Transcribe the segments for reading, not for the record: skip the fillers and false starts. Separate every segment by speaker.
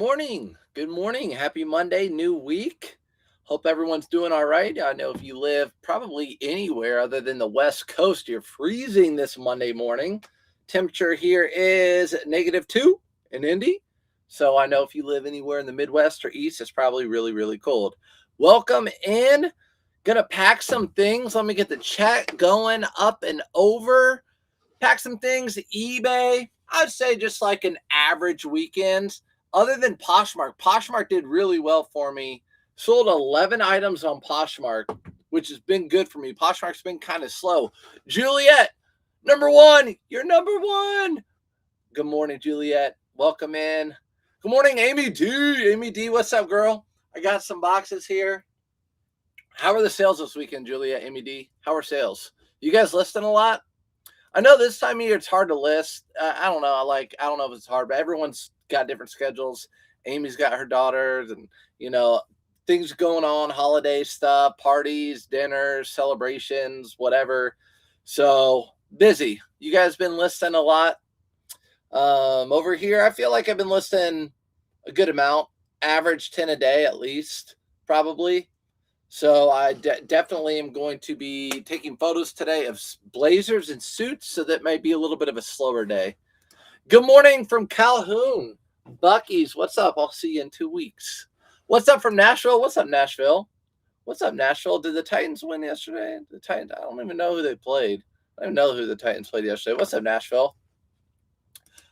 Speaker 1: morning. Good morning. Happy Monday, new week. Hope everyone's doing all right. I know if you live probably anywhere other than the West Coast, you're freezing this Monday morning. Temperature here is -2 in Indy. So I know if you live anywhere in the Midwest or East, it's probably really, really cold. Welcome in. Gonna pack some things. Let me get the chat going up and over. Pack some things, eBay. I'd say just like an average weekend. Other than Poshmark, Poshmark did really well for me. Sold 11 items on Poshmark, which has been good for me. Poshmark's been kind of slow. Juliet, number one. You're number one. Good morning, Juliet. Welcome in. Good morning, Amy D. Amy D, what's up, girl? I got some boxes here. How are the sales this weekend, Juliet, Amy D? How are sales? You guys listing a lot? I know this time of year it's hard to list. I don't know. I don't know if it's hard, but everyone's got different schedules. Amy's got her daughters and, things going on, holiday stuff, parties, dinners, celebrations, whatever. So busy. You guys been listing a lot. Over here, I feel like I've been listing a good amount, average 10 a day at least, probably. So I definitely am going to be taking photos today of blazers and suits, so that might be a little bit of a slower day. Good morning from Calhoun. Bucky's, what's up? I'll see you in 2 weeks. What's up from Nashville? What's up, Nashville? What's up, Nashville? Did the Titans win yesterday? The Titans, I don't even know who they played. I don't even know who the Titans played yesterday. What's up, Nashville?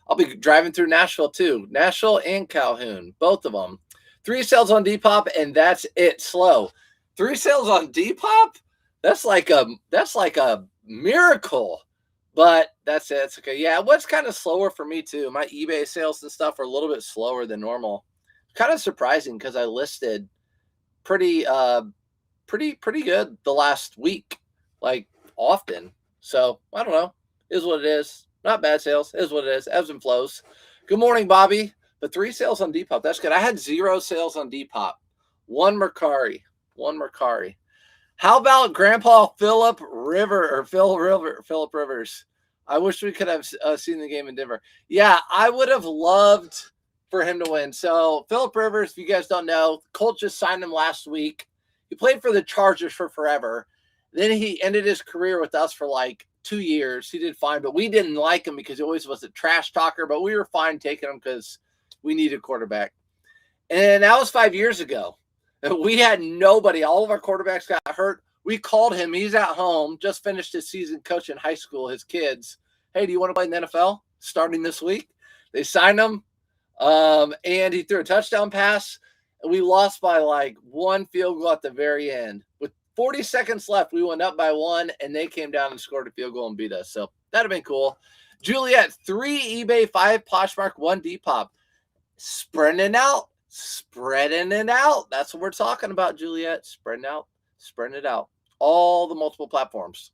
Speaker 1: I'll be driving through Nashville too. Nashville and Calhoun, both of them. 3 sales on Depop, and that's it. Slow. 3 sales on Depop? That's like a miracle. But that's it. It's okay. Yeah, what's kind of slower for me too. My eBay sales and stuff are a little bit slower than normal. Kind of surprising because I listed pretty good the last week, like often. So I don't know. Is what it is. Not bad sales. Is what it is. Ebbs and flows. Good morning, Bobby. But 3 sales on Depop. That's good. I had 0 sales on Depop. 1 Mercari. How about Grandpa Philip Rivers? I wish we could have seen the game in Denver. Yeah, I would have loved for him to win. So Philip Rivers, if you guys don't know, Colts just signed him last week. He played for the Chargers for forever. Then he ended his career with us for like 2 years. He did fine, but we didn't like him because he always was a trash talker, but we were fine taking him because we needed a quarterback. And that was 5 years ago. We had nobody. All of our quarterbacks got hurt. We called him. He's at home, just finished his season coaching high school, his kids. Hey, do you want to play in the NFL starting this week? They signed him, and he threw a touchdown pass, and we lost by like 1 field goal at the very end. With 40 seconds left, we went up by 1, and they came down and scored a field goal and beat us. So that'd have been cool. Juliet, 3 eBay, 5 Poshmark, 1 Depop. Spreading it out. That's what we're talking about, Juliet. Spreading it out. All the multiple platforms.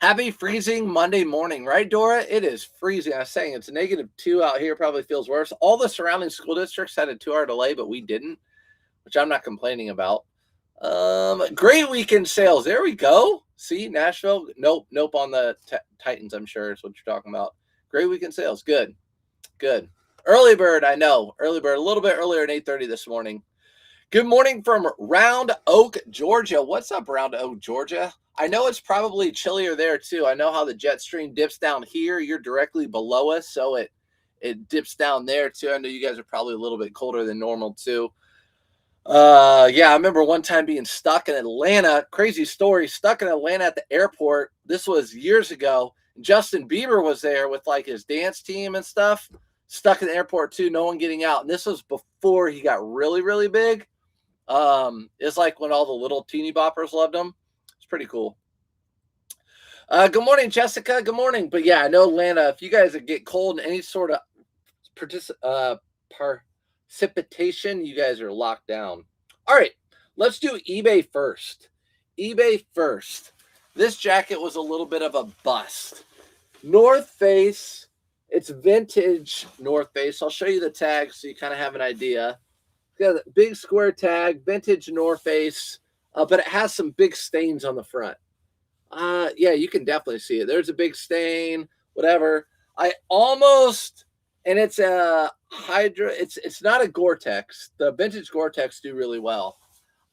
Speaker 1: Happy freezing Monday morning, right, Dora? It is freezing. I was saying it's -2 out here. Probably feels worse. All the surrounding school districts had a 2-hour delay, but we didn't, which I'm not complaining about. Great weekend sales. There we go. See, Nashville. Nope on the Titans, I'm sure is what you're talking about. Great weekend sales. Good. Early bird, I know. Early bird, a little bit earlier at 8:30 this morning. Good morning from Round Oak, Georgia. What's up, Round Oak, Georgia? I know it's probably chillier there, too. I know how the jet stream dips down here. You're directly below us, so it dips down there, too. I know you guys are probably a little bit colder than normal, too. Yeah, I remember one time being stuck in Atlanta. Crazy story. Stuck in Atlanta at the airport. This was years ago. Justin Bieber was there with, like, his dance team and stuff. Stuck in the airport too, no one getting out. And this was before he got really, really big. It's like when all the little teeny boppers loved him. It's pretty cool. Good morning, Jessica. Good morning. But yeah, I know Atlanta, if you guys get cold in any sort of precipitation, you guys are locked down. All right, let's do eBay first. This jacket was a little bit of a bust. North Face. It's vintage North Face. I'll show you the tag so you kind of have an idea. It's got a big square tag, vintage North Face, but it has some big stains on the front. Yeah, you can definitely see it. There's a big stain, whatever. I almost and it's a Hydra. It's not a Gore-Tex. The vintage Gore-Tex do really well.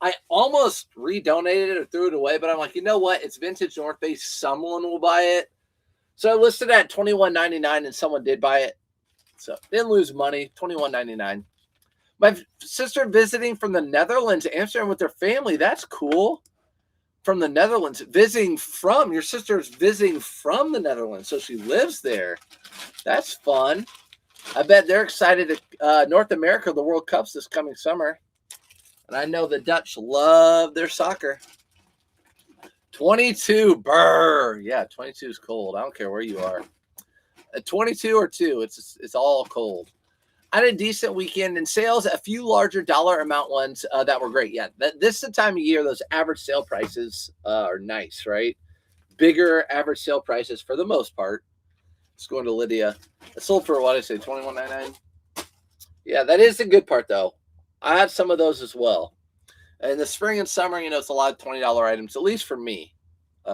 Speaker 1: I almost redonated it or threw it away, but I'm like, you know what? It's vintage North Face. Someone will buy it. So I listed it at $21.99, and someone did buy it. So didn't lose money. $21.99. My sister visiting from the Netherlands, Amsterdam, with their family. That's cool. From the Netherlands, your sister's visiting from the Netherlands, so she lives there. That's fun. I bet they're excited to North America, the World Cup's this coming summer. And I know the Dutch love their soccer. 22, brr. Yeah, 22 is cold. I don't care where you are. 22 or 2, it's all cold. I had a decent weekend in sales, a few larger dollar amount ones that were great. Yeah, this is the time of year those average sale prices are nice, right? Bigger average sale prices for the most part. Let's go into Lydia. It sold for, what did I say, $21.99? Yeah, that is the good part, though. I had some of those as well. In the spring and summer, it's a lot of $20 items, at least for me,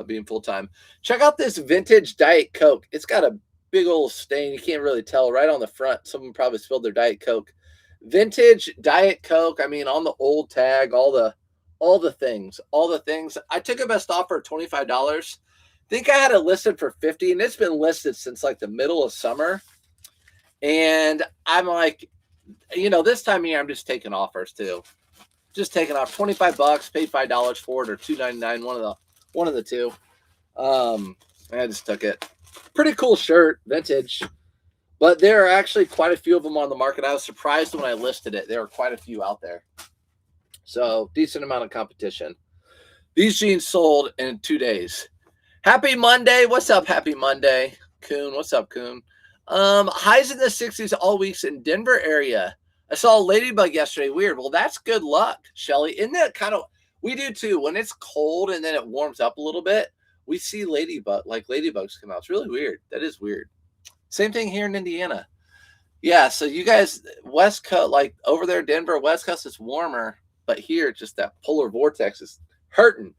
Speaker 1: being full-time. Check out this vintage Diet Coke. It's got a big old stain. You can't really tell right on the front. Someone probably spilled their Diet Coke. Vintage Diet Coke. I mean, on the old tag, all the things. I took a best offer at $25. I think I had it listed for $50, and it's been listed since like the middle of summer. And I'm like, this time of year, I'm just taking offers too. Just taking off $25, paid $5 for it, or $2.99, one of the two. I just took it. Pretty cool shirt, vintage. But there are actually quite a few of them on the market. I was surprised when I listed it. There are quite a few out there. So decent amount of competition. These jeans sold in 2 days. Happy Monday. What's up, happy Monday? Coon, what's up, Coon? Highs in the 60s all weeks in Denver area. I saw a ladybug yesterday. Weird. Well, that's good luck, Shelly. Isn't that kind of, we do too. When it's cold and then it warms up a little bit, we see ladybugs come out. It's really weird. That is weird. Same thing here in Indiana. Yeah, so you guys, West Coast, like over there, Denver, West Coast is warmer, but here, just that polar vortex is hurting.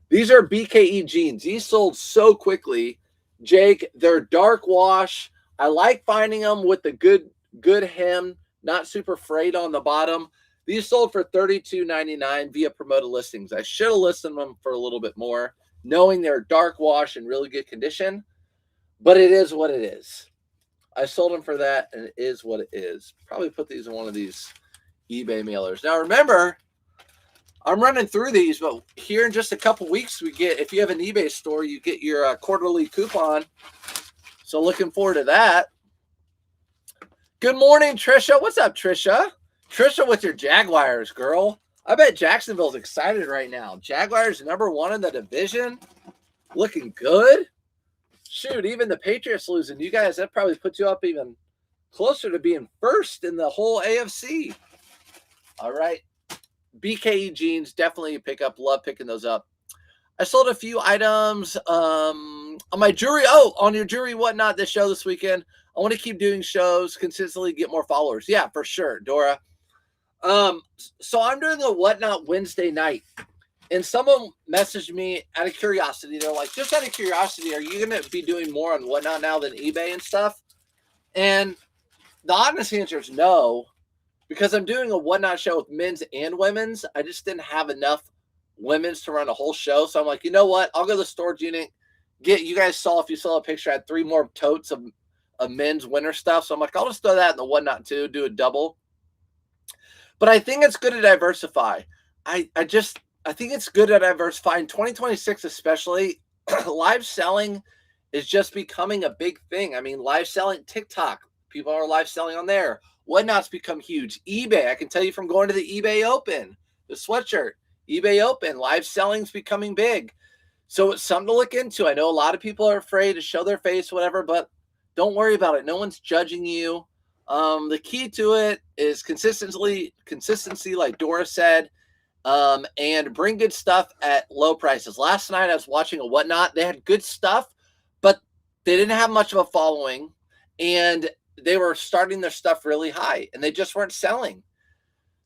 Speaker 1: These are BKE jeans. These sold so quickly. Jake, they're dark wash. I like finding them with the good hem, not super frayed on the bottom. These sold for $32.99 via promoted listings. I should have listed them for a little bit more, knowing they're dark wash in really good condition, but it is what it is. I sold them for that, and it is what it is. Probably put these in one of these eBay mailers. Now, remember, I'm running through these, but here in just a couple weeks, if you have an eBay store, you get your quarterly coupon. So looking forward to that. Good morning, Trisha. What's up, Trisha? Trisha with your Jaguars, girl. I bet Jacksonville's excited right now. Jaguars #1 in the division. Looking good. Shoot, even the Patriots losing. You guys, that probably puts you up even closer to being first in the whole AFC. All right. BKE jeans, definitely pick up. Love picking those up. I sold a few items on my jewelry. Oh, on your jewelry whatnot, this show this weekend. I want to keep doing shows, consistently get more followers. Yeah, for sure, Dora. So I'm doing the whatnot Wednesday night. And someone messaged me out of curiosity. They're like, just out of curiosity, are you going to be doing more on whatnot now than eBay and stuff? And the honest answer is no, because I'm doing a whatnot show with men's and women's. I just didn't have enough women's to run a whole show. So I'm like, you know what? I'll go to the storage unit. You guys saw, if you saw a picture, I had 3 more totes of men's winter stuff. So I'm like, I'll just throw that in the whatnot too, do a double. But I think it's good to diversify. I think it's good to diversify in 2026, especially. Live selling is just becoming a big thing. I mean, live selling, TikTok, people are live selling on there. Whatnot's become huge. eBay, I can tell you from going to the eBay Open, the sweatshirt, eBay Open, live selling's becoming big. So it's something to look into. I know a lot of people are afraid to show their face, whatever, but don't worry about it. No one's judging you. The key to it is consistency, like Dora said. And bring good stuff at low prices. Last night I was watching a whatnot. They had good stuff, but they didn't have much of a following, and they were starting their stuff really high, and they just weren't selling.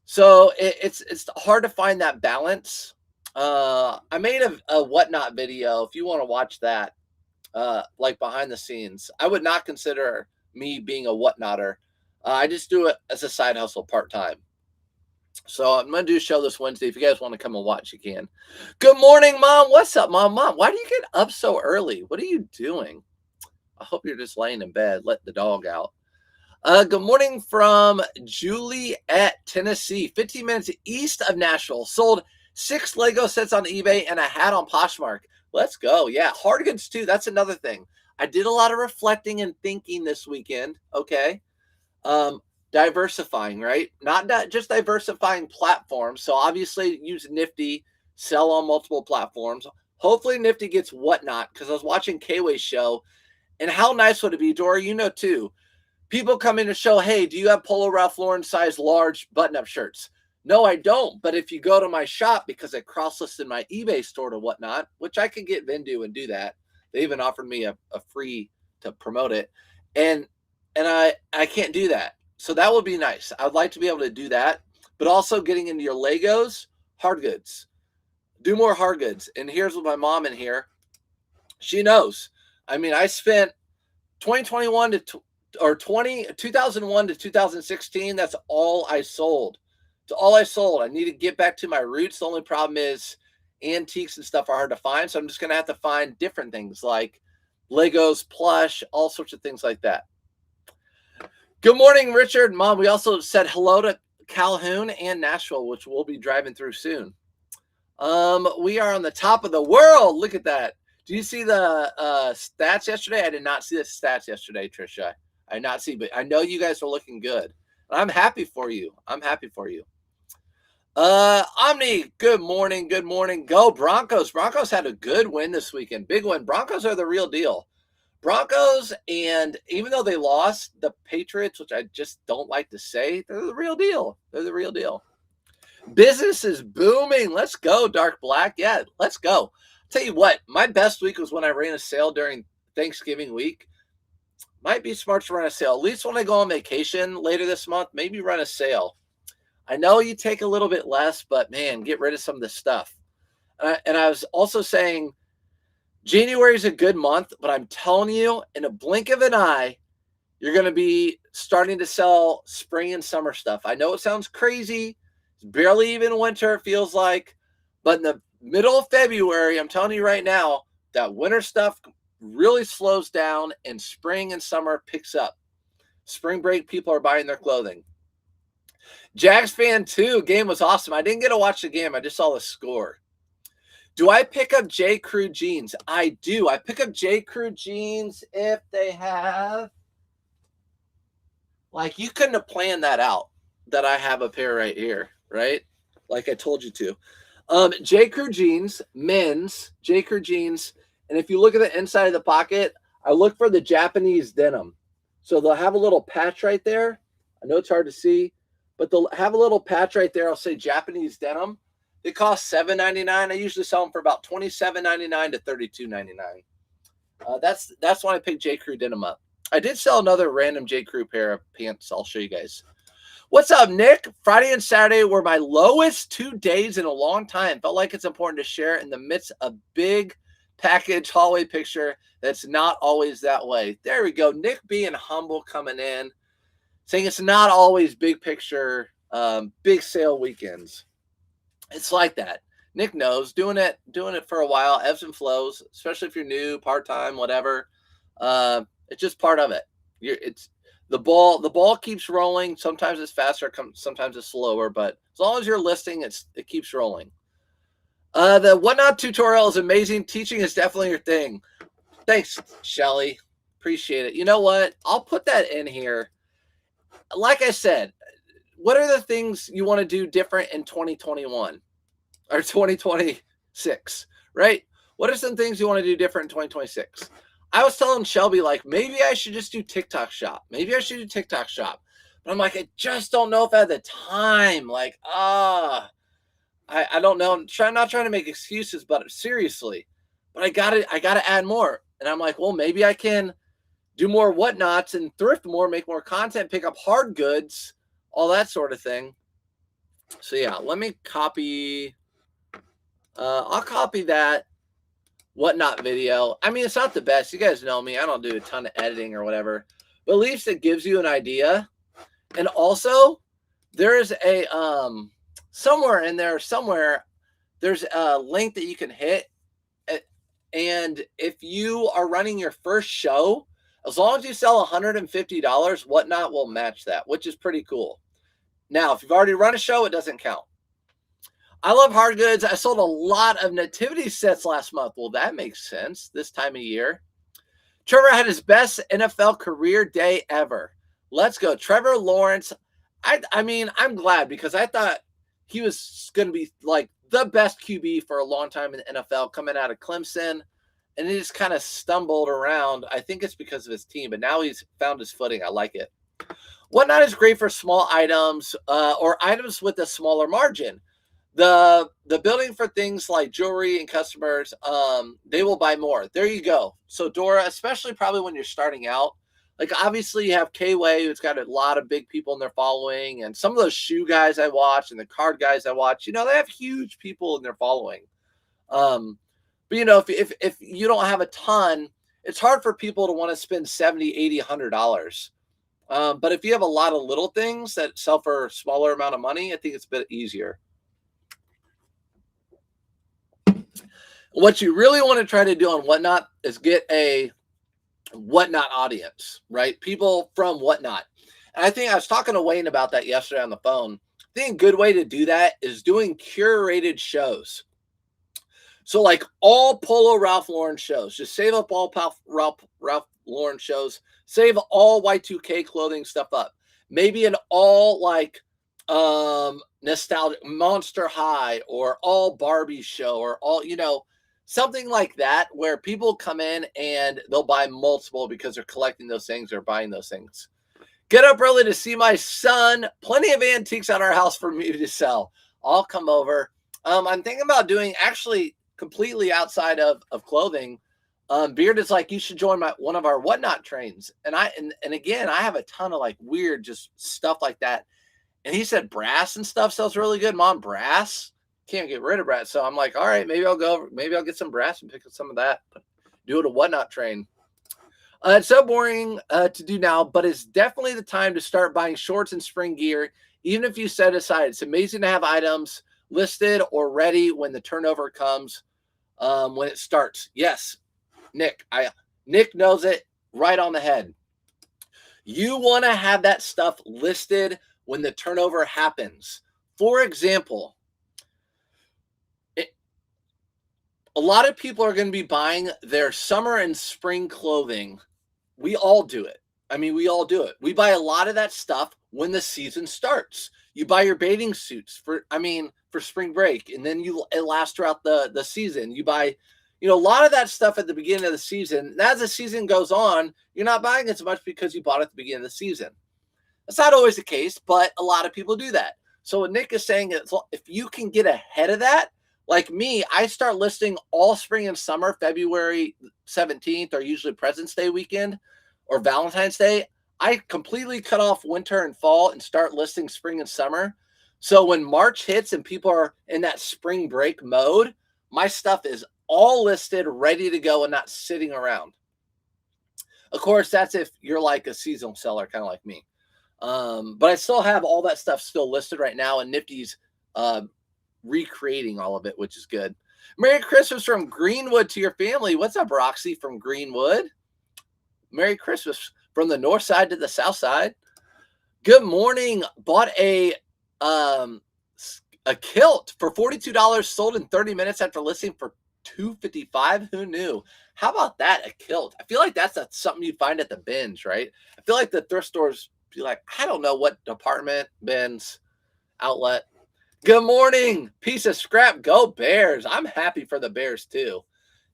Speaker 1: So it's hard to find that balance. I made a whatnot video. If you want to watch that, like behind the scenes, I would not consider me being a whatnotter. I just do it as a side hustle part-time. So I'm going to do a show this Wednesday. If you guys want to come and watch, you can. Good morning, Mom. What's up, Mom? Mom, why do you get up so early? What are you doing? I hope you're just laying in bed. Let the dog out. Good morning from Julie at Tennessee, 15 minutes east of Nashville. Sold 6 Lego sets on eBay and a hat on Poshmark. Let's go. Yeah, hard goods too. That's another thing. I did a lot of reflecting and thinking this weekend. Okay. Diversifying, right? Not just diversifying platforms. So obviously use Nifty, sell on multiple platforms. Hopefully Nifty gets whatnot, because I was watching K-Way's show, and how nice would it be, Dory, you know too, people come in to show, hey, do you have Polo Ralph Lauren size large button-up shirts? No, I don't. But if you go to my shop, because I cross-listed my eBay store to whatnot, which I could get Vendu and do that. They even offered me a free to promote it. And I can't do that. So that would be nice. I'd like to be able to do that. But also getting into your Legos, hard goods. Do more hard goods. And here's what my mom in here. She knows. I mean, I spent 2021 to 2001 to 2016. That's all I sold. It's all I sold. I need to get back to my roots. The only problem is antiques and stuff are hard to find. So I'm just going to have to find different things like Legos, plush, all sorts of things like that. Good morning, Richard. Mom, we also said hello to Calhoun and Nashville, which we'll be driving through soon. We are on the top of the world. Look at that. Do you see the stats yesterday? I did not see the stats yesterday, Trisha. I did not see, but I know you guys are looking good. I'm happy for you. I'm happy for you. Omni, good morning. Good morning. Go Broncos. Broncos had a good win this weekend. Big win. Broncos are the real deal. Broncos, and even though they lost, the Patriots, which I just don't like to say, they're the real deal. They're the real deal. Business is booming. Let's go, Dark Black. Yeah, let's go. I'll tell you what, my best week was when I ran a sale during Thanksgiving week. Might be smart to run a sale. At least when I go on vacation later this month, maybe run a sale. I know you take a little bit less, but man, get rid of some of this stuff. And I was also saying, January is a good month, but I'm telling you, in a blink of an eye, you're going to be starting to sell spring and summer stuff. I know it sounds crazy. It's barely even winter, it feels like. But in the middle of February, I'm telling you right now, that winter stuff really slows down and spring and summer picks up. Spring break, people are buying their clothing. Jags fan 2, game was awesome. I didn't get to watch the game. I just saw the score. Do I pick up J. Crew jeans? I do. I pick up J. Crew jeans if they have, like, you couldn't have planned that out, that I have a pair right here, right? Like I told you to. J. Crew jeans, men's, J. Crew jeans. And if you look at the inside of the pocket, I look for the Japanese denim. So they'll have a little patch right there. I know it's hard to see, but they'll have a little patch right there. I'll say Japanese denim. They cost $7.99. I usually sell them for about $27.99 to $32.99. That's when I pick J. Crew denim up. I did sell another random J. Crew pair of pants. I'll show you guys. What's up, Nick? Friday and Saturday were my lowest 2 days in a long time. Felt like it's important to share in the midst of big package hallway picture that's not always that way. There we go. Nick being humble coming in, saying it's not always big picture, big sale weekends. It's like that. Nick knows, doing it for a while, ebbs and flows, especially if you're new, part-time, whatever. It's just part of it. It's the ball keeps rolling. Sometimes it's faster, sometimes it's slower, but as long as you're listing, it keeps rolling. The Whatnot tutorial is amazing. Teaching is definitely your thing. Thanks, Shelly. Appreciate it. You know what? I'll put that in here. Like I said, what are the things you want to do different in 2021 or 2026, right? What are some things you want to do different in 2026? I was telling Shelby, like, maybe I should just do TikTok shop. Maybe I should do TikTok shop. But I'm like, I just don't know if I have the time. Like, I don't know. I'm not trying to make excuses, but seriously. But I gotta add more. And I'm like, well, maybe I can do more whatnots and thrift more, make more content, pick up hard goods, all that sort of thing. So yeah, let me copy. I'll copy that whatnot video. I mean, it's not the best. You guys know me. I don't do a ton of editing or whatever. but at least it gives you an idea. And also, there's a somewhere there's a link that you can hit, and if you are running your first show, as long as you sell $150, Whatnot will match that, which is pretty cool. Now, if you've already run a show, it doesn't count. I love hard goods. I sold a lot of nativity sets last month. Well, that makes sense this time of year. Trevor had his best NFL career day ever. Let's go. Trevor Lawrence. I mean, I'm glad because I thought he was going to be like the best QB for a long time in the NFL coming out of Clemson, and he just kind of stumbled around. I think it's because of his team, but now he's found his footing. I like it. Whatnot is great for small items or items with a smaller margin. The building for things like jewelry and customers, they will buy more. There you go. So Dora, especially probably when you're starting out, like obviously you have K-Way, who's got a lot of big people in their following, and some of those shoe guys I watch and the card guys I watch, they have huge people in their following. But if you don't have a ton, it's hard for people to want to spend $70, $80, $100. But if you have a lot of little things that sell for a smaller amount of money, I think it's a bit easier. What you really want to try to do on Whatnot is get a Whatnot audience, right? People from Whatnot. And I think I was talking to Wayne about that yesterday on the phone. I think a good way to do that is doing curated shows. So like all Polo Ralph Lauren shows, just save up all Ralph Lauren shows, save all Y2K clothing stuff up. Maybe an all like nostalgic Monster High or all Barbie show or all, something like that where people come in and they'll buy multiple because they're collecting those things or buying those things. Get up early to see my son. Plenty of antiques at our house for me to sell. I'll come over. I'm thinking about doing actually completely outside of clothing. Beard is like, you should join one of our Whatnot trains. And again, I have a ton of like weird just stuff like that. And he said brass and stuff sells really good. Mom, brass? Can't get rid of brass. So I'm like, all right, maybe I'll get some brass and pick up some of that. Do it a Whatnot train. It's so boring to do now, but it's definitely the time to start buying shorts and spring gear. Even if you set aside, it's amazing to have items listed or ready when the turnover comes, when it starts. Yes, Nick knows it right on the head. You want to have that stuff listed when the turnover happens. For example, a lot of people are going to be buying their summer and spring clothing. We all do it. We all do it. We buy a lot of that stuff when the season starts. You buy your bathing suits for spring break, and then it lasts throughout the season. You buy, a lot of that stuff at the beginning of the season. And as the season goes on, you're not buying as much because you bought it at the beginning of the season. That's not always the case, but a lot of people do that. So what Nick is saying is if you can get ahead of that, like me, I start listing all spring and summer, February 17th, or usually President's Day weekend or Valentine's Day. I completely cut off winter and fall and start listing spring and summer. So when March hits and people are in that spring break mode, my stuff is all listed, ready to go and not sitting around. Of course, that's if you're like a seasonal seller, kind of like me. But I still have all that stuff still listed right now, and Nifty's recreating all of it, which is good. Merry Christmas from Greenwood to your family. What's up, Roxy from Greenwood? Merry Christmas from the north side to the south side. Good morning. Bought a kilt for $42, sold in 30 minutes after listing for $255. Who knew? How about that? A kilt. I feel like that's something you find at the bins, right? I feel like the thrift stores be like, I don't know what department, bins, outlet. Good morning. Piece of scrap. Go Bears. I'm happy for the Bears too.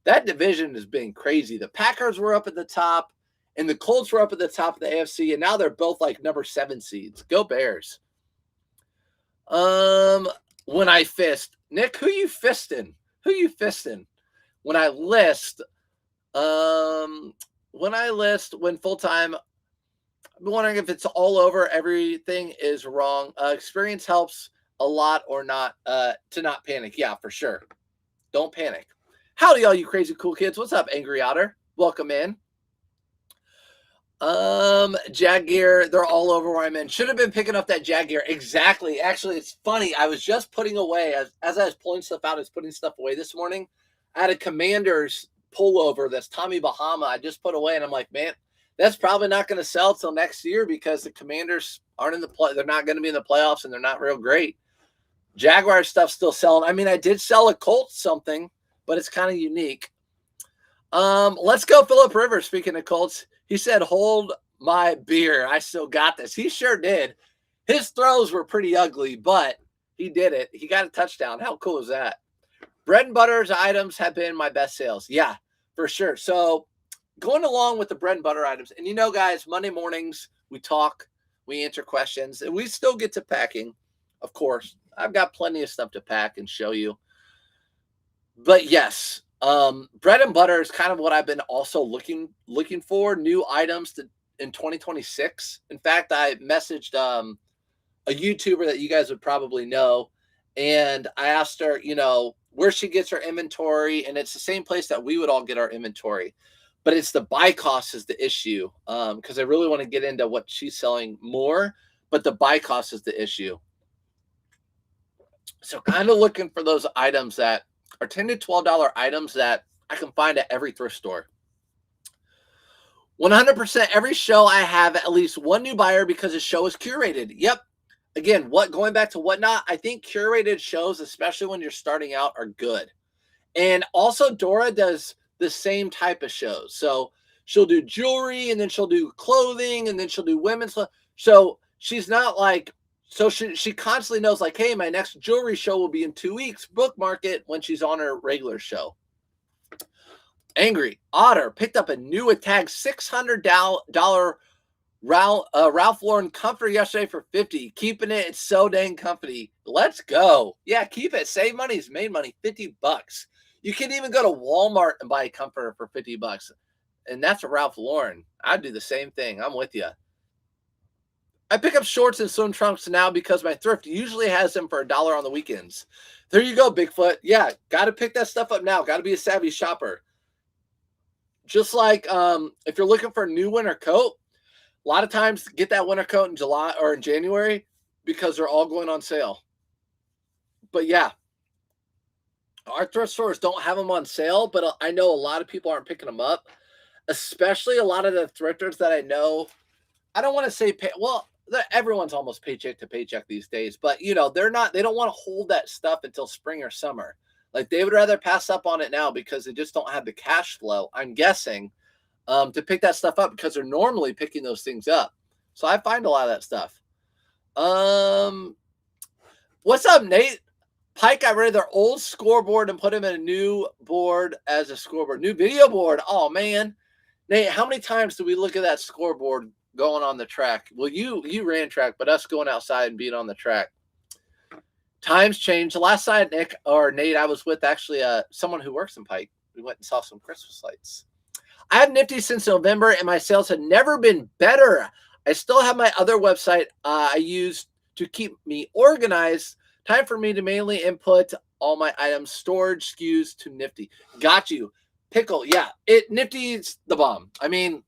Speaker 1: That division has been crazy. The Packers were up at the top and the Colts were up at the top of the AFC, and now they're both like number 7 seeds. Go Bears. When I fist, Nick, who you fisting? When I list, when full-time, I'm wondering if it's all over, everything is wrong. Experience helps a lot or not, to not panic. Yeah, for sure. Don't panic. Howdy, all you crazy cool kids. What's up, Angry Otter? Welcome in. Jag gear, they're all over where I'm in. Should have been picking up that Jag gear. Exactly. Actually, it's funny. I was just putting away, as I was pulling stuff out, I was putting stuff away this morning. I had a Commander's pullover that's Tommy Bahama. I just put away, and I'm like, man, that's probably not going to sell till next year because the Commanders aren't in the play. They're not going to be in the playoffs, and they're not real great. Jaguar stuff's still selling. I mean, I did sell a Colt something, but it's kind of unique. Let's go Phillip Rivers. Speaking of Colts, he said, hold my beer. I still got this. He sure did. His throws were pretty ugly, but he did it. He got a touchdown. How cool is that? Bread and butter items have been my best sales. Yeah, for sure. So going along with the bread and butter items, and you know, guys, Monday mornings, we talk, we answer questions, and we still get to packing. Of course, I've got plenty of stuff to pack and show you. But yes, bread and butter is kind of what I've been also looking for, new items in 2026. In fact, I messaged a YouTuber that you guys would probably know, and I asked her, you know, where she gets her inventory, and it's the same place that we would all get our inventory, but it's the buy cost is the issue, because I really want to get into what she's selling more, but the buy cost is the issue. So kind of looking for those items that are $10 to $12 items that I can find at every thrift store. 100% every show I have at least one new buyer because the show is curated. Yep. Again, going back to Whatnot, I think curated shows, especially when you're starting out, are good. And also Dora does the same type of shows. So she'll do jewelry, and then she'll do clothing, and then she'll do women's. So she's not like, so she constantly knows like, hey, my next jewelry show will be in 2 weeks. Bookmark it when she's on her regular show. Angry Otter picked up a new tag $600 Ralph Lauren comforter yesterday for $50. Keeping it. It's so dang comfy. Let's go. Yeah, keep it. Save money. It's made money. $50. You can even go to Walmart and buy a comforter for $50. And that's a Ralph Lauren. I'd do the same thing. I'm with you. I pick up shorts and swim trunks now because my thrift usually has them for $1 on the weekends. There you go, Bigfoot. Yeah, got to pick that stuff up now. Got to be a savvy shopper. Just like if you're looking for a new winter coat, a lot of times get that winter coat in July or in January because they're all going on sale. But yeah, our thrift stores don't have them on sale, but I know a lot of people aren't picking them up, especially a lot of the thrifters that I know. I don't want to say everyone's almost paycheck to paycheck these days, but you know, they don't want to hold that stuff until spring or summer. Like they would rather pass up on it now because they just don't have the cash flow, I'm guessing, to pick that stuff up because they're normally picking those things up. So I find a lot of that stuff. What's up, Nate? Pike got rid of their old scoreboard and put him in a new board as a scoreboard. New video board. Oh, man. Nate, how many times do we look at that scoreboard going on the track? Well, you ran track, but us going outside and being on the track. Times change. The last night, Nate, I was with actually someone who works in Pike. We went and saw some Christmas lights. I have Nifty since November, and my sales have never been better. I still have my other website I use to keep me organized. Time for me to mainly input all my items, storage SKUs to Nifty. Got you. Pickle, yeah. Nifty's the bomb. I mean,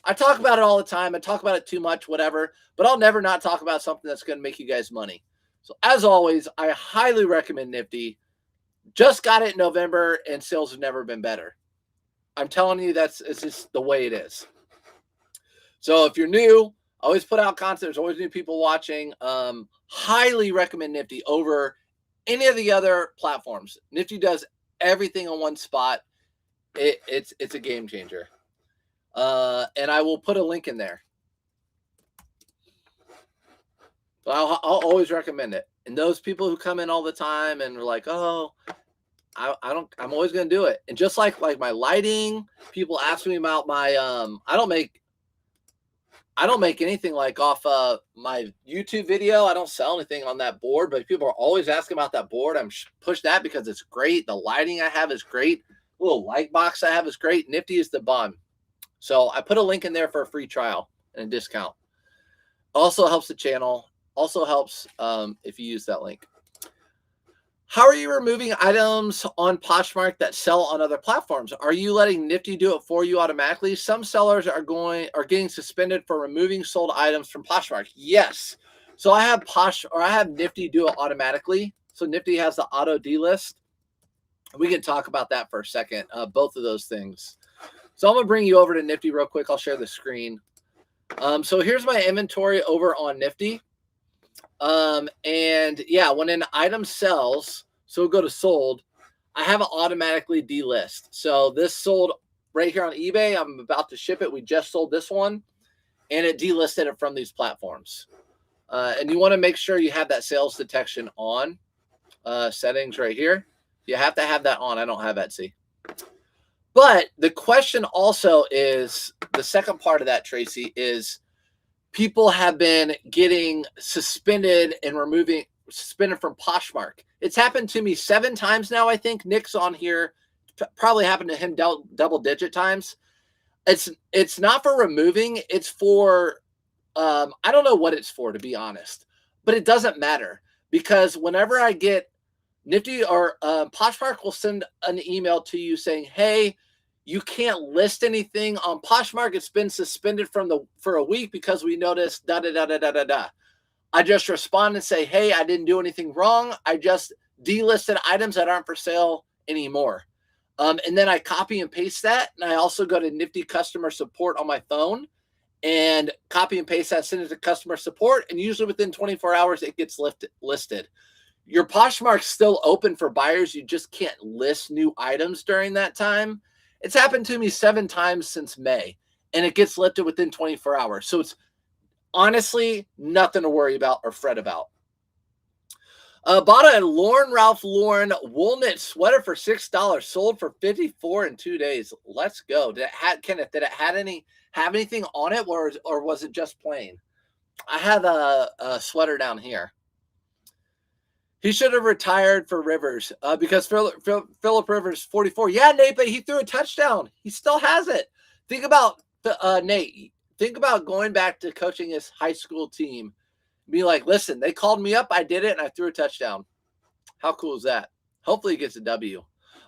Speaker 1: I talk about it all the time. I talk about it too much, whatever. But I'll never not talk about something that's going to make you guys money. So as always, I highly recommend Nifty. Just got it in November, and sales have never been better. I'm telling you, it's just the way it is. So if you're new, always put out content. There's always new people watching. Highly recommend Nifty over any of the other platforms. Nifty does everything on one spot. It's a game changer. And I will put a link in there. But I'll always recommend it. And those people who come in all the time and are like, oh, I'm always going to do it. And just like my lighting, people ask me about my, I don't make anything like off my YouTube video. I don't sell anything on that board, but people are always asking about that board. I'm push that because it's great. The lighting I have is great. The little light box I have is great. Nifty is the bomb. So I put a link in there for a free trial and a discount. Also helps the channel. Also helps if you use that link. How are you removing items on Poshmark that sell on other platforms? Are you letting Nifty do it for you automatically? Some sellers are getting suspended for removing sold items from Poshmark. Yes. So I have Nifty do it automatically. So Nifty has the auto delist. We can talk about that for a second. Both of those things. So I'm gonna bring you over to Nifty real quick. I'll share the screen. So here's my inventory over on Nifty. And yeah, when an item sells, so go to sold, I have it automatically delist. So this sold right here on eBay. I'm about to ship it. We just sold this one and it delisted it from these platforms. And you want to make sure you have that sales detection on settings right here. You have to have that on. I don't have Etsy. But the question also is, the second part of that, Tracy, is people have been getting suspended and suspended from Poshmark. It's happened to me 7 times now, I think. Nick's on here. Probably happened to him double-digit times. It's not for removing. It's for, I don't know what it's for, to be honest. But it doesn't matter. Because whenever I get Nifty or Poshmark will send an email to you saying, hey, you can't list anything on Poshmark. It's been suspended for a week because we noticed da da da da da da da. I just respond and say, hey, I didn't do anything wrong. I just delisted items that aren't for sale anymore. And then I copy and paste that. And I also go to Nifty customer support on my phone and copy and paste that, send it to customer support. And usually within 24 hours, it gets listed. Your Poshmark's still open for buyers. You just can't list new items during that time. It's happened to me 7 times since May, and it gets lifted within 24 hours. So it's honestly nothing to worry about or fret about. Bought a Ralph Lauren wool knit sweater for $6, sold for $54 in 2 days. Let's go. Did it have anything on it, or was it just plain? I have a sweater down here. He should have retired for Rivers because Phillip Rivers 44. Yeah, Nate, but he threw a touchdown. He still has it. Think about Nate. Think about going back to coaching his high school team. Be like, listen, they called me up. I did it, and I threw a touchdown. How cool is that? Hopefully he gets a W.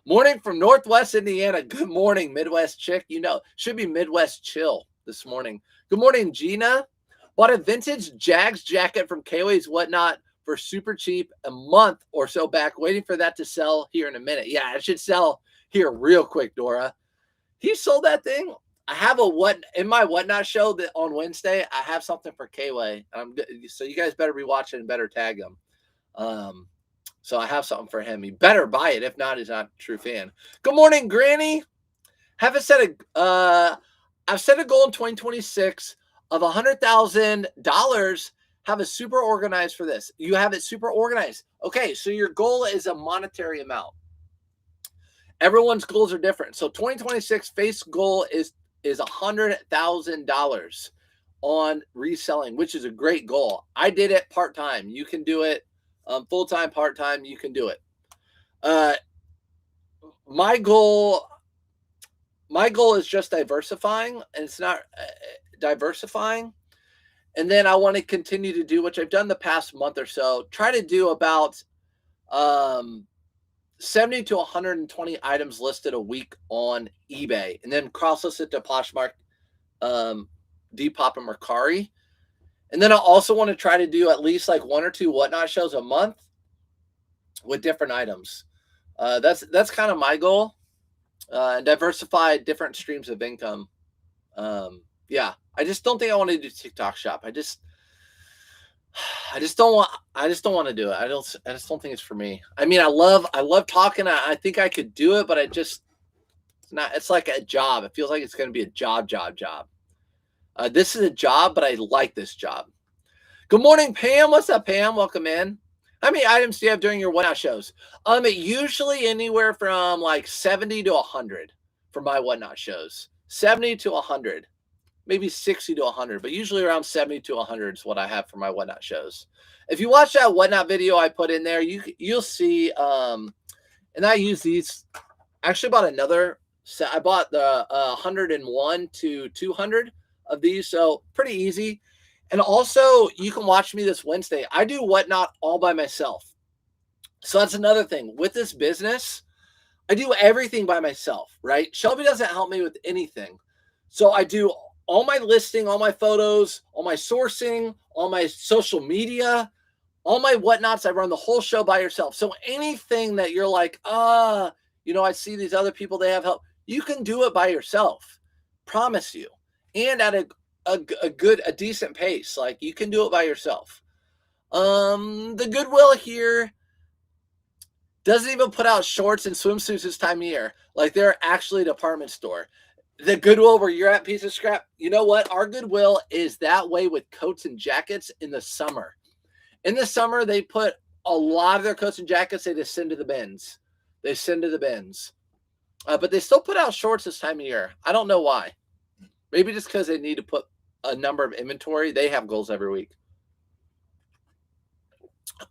Speaker 1: Morning from Northwest Indiana. Good morning, Midwest chick. You know, should be Midwest chill this morning. Good morning, Gina. Bought a vintage Jags jacket from K-Ways Whatnot for super cheap a month or so back, waiting for that to sell here in a minute. Yeah, it should sell here real quick, Dora. He sold that thing. I have in my Whatnot show that on Wednesday, I have something for K-Way. So you guys better be watching and better tag him. So I have something for him. He better buy it. If not, he's not a true fan. Good morning, Granny. I've set a goal in 2026 of $100,000. Have it super organized for this. You have it super organized. Okay, so your goal is a monetary amount. Everyone's goals are different. So 2026 face goal is $100,000 on reselling, which is a great goal. I did it part-time. You can do it full-time, part-time. You can do it. My goal is just diversifying, and it's not diversifying. And then I want to continue to do, which I've done the past month or so, try to do about 70 to 120 items listed a week on eBay, and then cross-list it to Poshmark, Depop, and Mercari. And then I also want to try to do at least like 1 or 2 Whatnot shows a month with different items. That's kind of my goal, and diversify different streams of income. Yeah, I just don't think I want to do TikTok shop. I just don't want to do it. I just don't think it's for me. I mean, I love talking. I think I could do it, but it's like a job. It feels like it's going to be a job. This is a job, but I like this job. Good morning, Pam. What's up, Pam? Welcome in. How many items do you have during your Whatnot shows? Usually anywhere from like 70 to 100 for my Whatnot shows. 70 to 100. Maybe 60 to 100, but usually around 70 to 100 is what I have for my Whatnot shows. If you watch that Whatnot video I put in there, you'll see, and I use these. Actually bought another set. I bought the 101 to 200 of these, so pretty easy. And also, you can watch me this Wednesday. I do Whatnot all by myself. So that's another thing. With this business, I do everything by myself, right? Shelby doesn't help me with anything. So I do all my listing, all my photos, all my sourcing, all my social media, all my whatnots. I run the whole show by yourself. So anything that you're like, I see these other people, they have help. You can do it by yourself. Promise you. And at a decent pace. Like you can do it by yourself. The Goodwill here doesn't even put out shorts and swimsuits this time of year. Like they're actually a department store. The Goodwill where you're at, piece of scrap. You know what? Our Goodwill is that way with coats and jackets in the summer. In the summer, they put a lot of their coats and jackets, they just send to the bins. But they still put out shorts this time of year. I don't know why. Maybe just because they need to put a number of inventory. They have goals every week.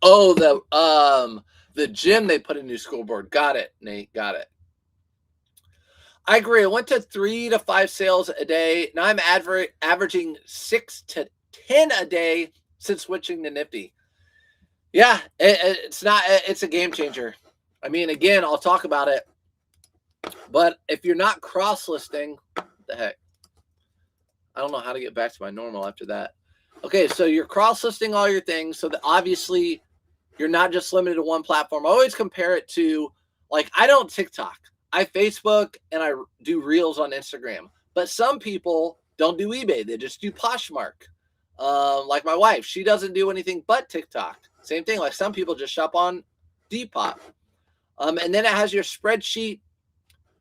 Speaker 1: Oh, the gym, they put a new scoreboard. Got it, Nate. Got it. I agree. I went to 3 to 5 sales a day. Now I'm averaging 6 to 10 a day since switching to Nifty. Yeah, it's a game changer. I mean, again, I'll talk about it. But if you're not cross-listing, what the heck? I don't know how to get back to my normal after that. Okay, so you're cross-listing all your things so that obviously you're not just limited to one platform. I always compare it to, like, I don't TikTok. I Facebook and I do Reels on Instagram. But some people don't do eBay. They just do Poshmark. Like my wife, she doesn't do anything but TikTok. Same thing. Like some people just shop on Depop. And then it has your spreadsheet.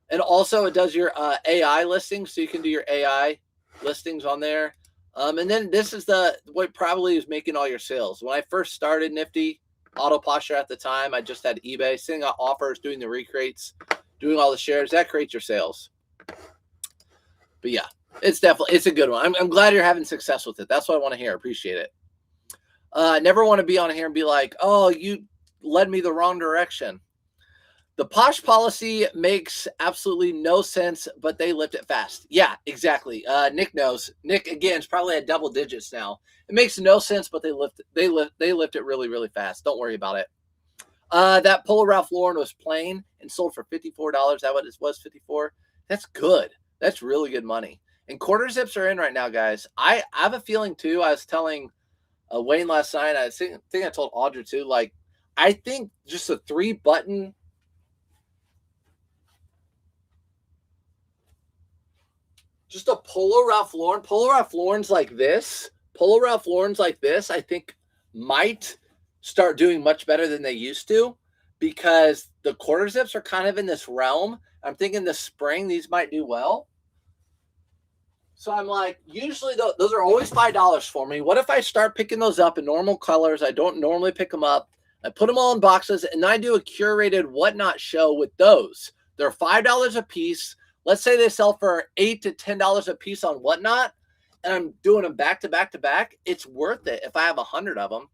Speaker 1: And also it does your AI listings. So you can do your AI listings on there. And then this is what probably is making all your sales. When I first started Nifty, Auto Posture at the time, I just had eBay, sending out offers, doing the recreates, doing all the shares. That creates your sales. But yeah, it's a good one. I'm glad you're having success with it. That's what I want to hear. Appreciate it. I never want to be on here and be like, oh, you led me the wrong direction. The Posh policy makes absolutely no sense, but they lift it fast. Yeah, exactly. Nick knows. Nick, again, is probably at double digits now. It makes no sense, but they lift it really, really fast. Don't worry about it. That Polo Ralph Lauren was plain and sold for $54. That what it was, 54? That's good. That's really good money. And quarter zips are in right now, guys. I have a feeling too. I was telling Wayne last night. I think I told Audra too. Like, I think just a 3-button. Just a Polo Ralph Lauren. Polo Ralph Lauren's like this. I think might start doing much better than they used to because the quarter zips are kind of in this realm. I'm thinking this spring these might do well. So I'm like, usually those are always $5 for me. What if I start picking those up in normal colors? I don't normally pick them up. I put them all in boxes, and I do a curated whatnot show with those. They're $5 a piece. Let's say they sell for $8 to $10 a piece on whatnot, and I'm doing them back to back to back. It's worth it if I have 100 of them.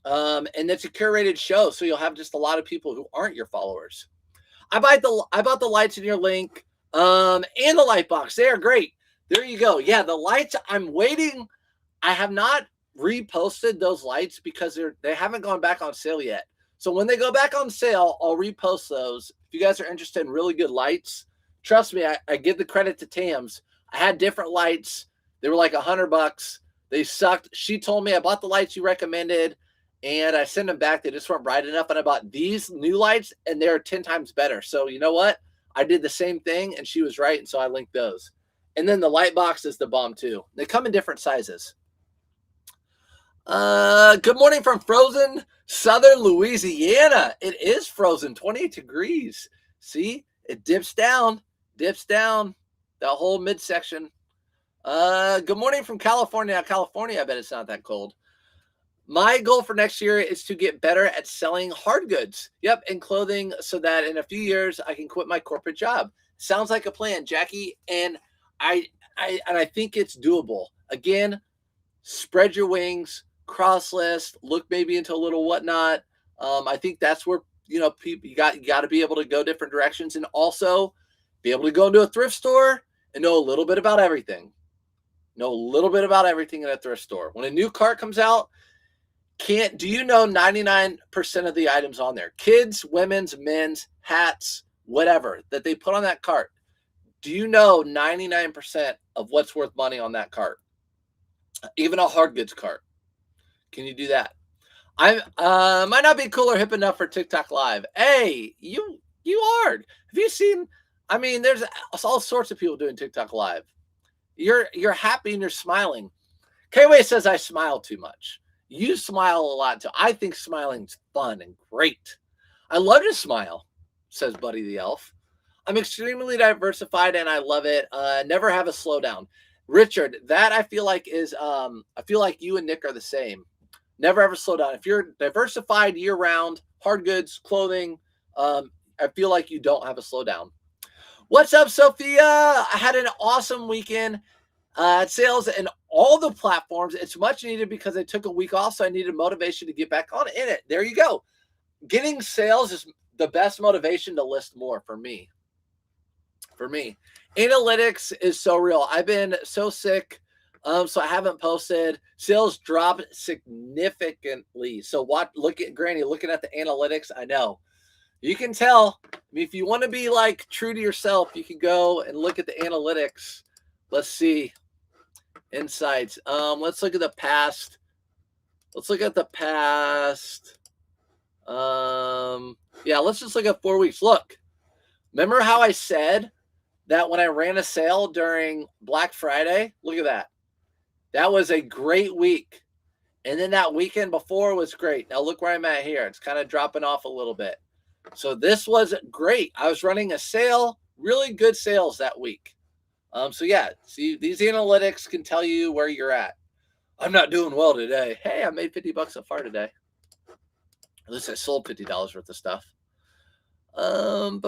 Speaker 1: And it's a curated show, so you'll have just a lot of people who aren't your followers. I bought the lights in your link, and the light box. They are great. There you go. Yeah, the lights. I'm waiting. I have not reposted those lights because they haven't gone back on sale yet. So when they go back on sale, I'll repost those. If you guys are interested in really good lights, trust me, I give the credit to Tams. I had different lights. They were like $100. They sucked. She told me I bought the lights you recommended, and I sent them back. They just weren't bright enough, and I bought these new lights, and they're 10 times better. So you know what? I did the same thing, and she was right, and so I linked those. And then the light box is the bomb too. They come in different sizes. Good morning from frozen southern Louisiana. It is frozen, 28 degrees. See, it dips down, that whole midsection. Good morning from California. Now, California, I bet it's not that cold. My goal for next year is to get better at selling hard goods. Yep, and clothing so that in a few years I can quit my corporate job. Sounds like a plan, Jackie. And I think it's doable. Again, spread your wings, cross list, look maybe into a little whatnot. I think that's where people you got to be able to go different directions and also be able to go into a thrift store and know a little bit about everything. Know a little bit about everything in a thrift store. When a new cart comes out, Do you know 99% of the items on there, kids, women's, men's, hats, whatever, that they put on that cart? Do you know 99% of what's worth money on that cart? Even a hard goods cart. Can you do that? I might not be cool or hip enough for TikTok Live. Hey, you are. Have you seen? I mean, there's all sorts of people doing TikTok Live. You're happy and you're smiling. K-Way says I smile too much. You smile a lot too. I think smiling's fun and great. I love to smile, says Buddy the Elf. I'm extremely diversified and I love it. Never have a slowdown. Richard, that I feel like is I feel like you and Nick are the same. Never ever slow down. If you're diversified year round, hard goods, clothing, I feel like you don't have a slowdown. What's up, Sophia? I had an awesome weekend. Sales and all the platforms. It's much needed because I took a week off, so I needed motivation to get back on in it. There you go. Getting sales is the best motivation to list more for me. Analytics is so real. I've been so sick, so I haven't posted. Sales dropped significantly. So look at Granny looking at the analytics. I know you can tell. I mean, if you want to be like true to yourself, you can go and look at the analytics. Let's see. Insights. Let's look at the past. Yeah, let's just look at 4 weeks. Look, remember how I said that when I ran a sale during Black Friday? Look at that. That was a great week. And then that weekend before was great. Now look where I'm at here. It's kind of dropping off a little bit. So this was great. I was running a sale, really good sales that week. So yeah, see, these analytics can tell you where you're at. I'm not doing well today. Hey, I made $50 so far today. At least I sold $50 worth of stuff. I'm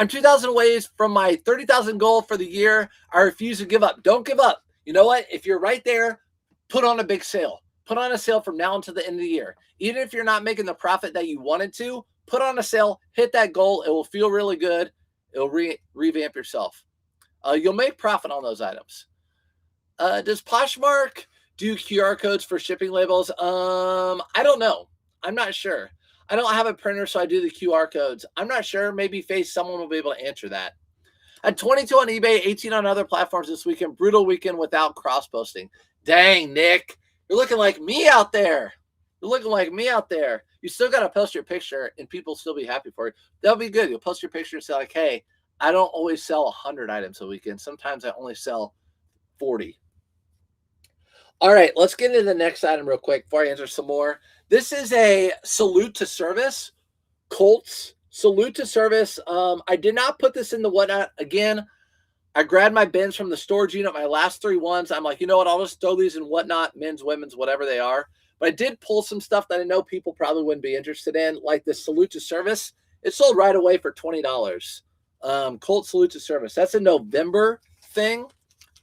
Speaker 1: 2,000 away from my 30,000 goal for the year. I refuse to give up. Don't give up. You know what? If you're right there, put on a big sale. Put on a sale from now until the end of the year. Even if you're not making the profit that you wanted to, put on a sale, hit that goal. It will feel really good. It'll revamp yourself. You'll make profit on those items. Does Poshmark do QR codes for shipping labels? I don't know. I'm not sure. I don't have a printer, so I do the QR codes. I'm not sure. Maybe someone will be able to answer that. At 22 on eBay, 18 on other platforms this weekend. Brutal weekend without cross-posting. Dang, Nick. You're looking like me out there. You still got to post your picture, and people will still be happy for you. That'll be good. You'll post your picture and say, like, hey, I don't always sell 100 items a weekend. Sometimes I only sell 40. All right, let's get into the next item real quick before I answer some more. This is a salute to service. Colts, salute to service. I did not put this in the whatnot. Again, I grabbed my bins from the storage unit, my last 3 ones. I'm like, you know what? I'll just throw these in whatnot, men's, women's, whatever they are. But I did pull some stuff that I know people probably wouldn't be interested in, like this salute to service. It sold right away for $20. Colt salute to service. That's a November thing.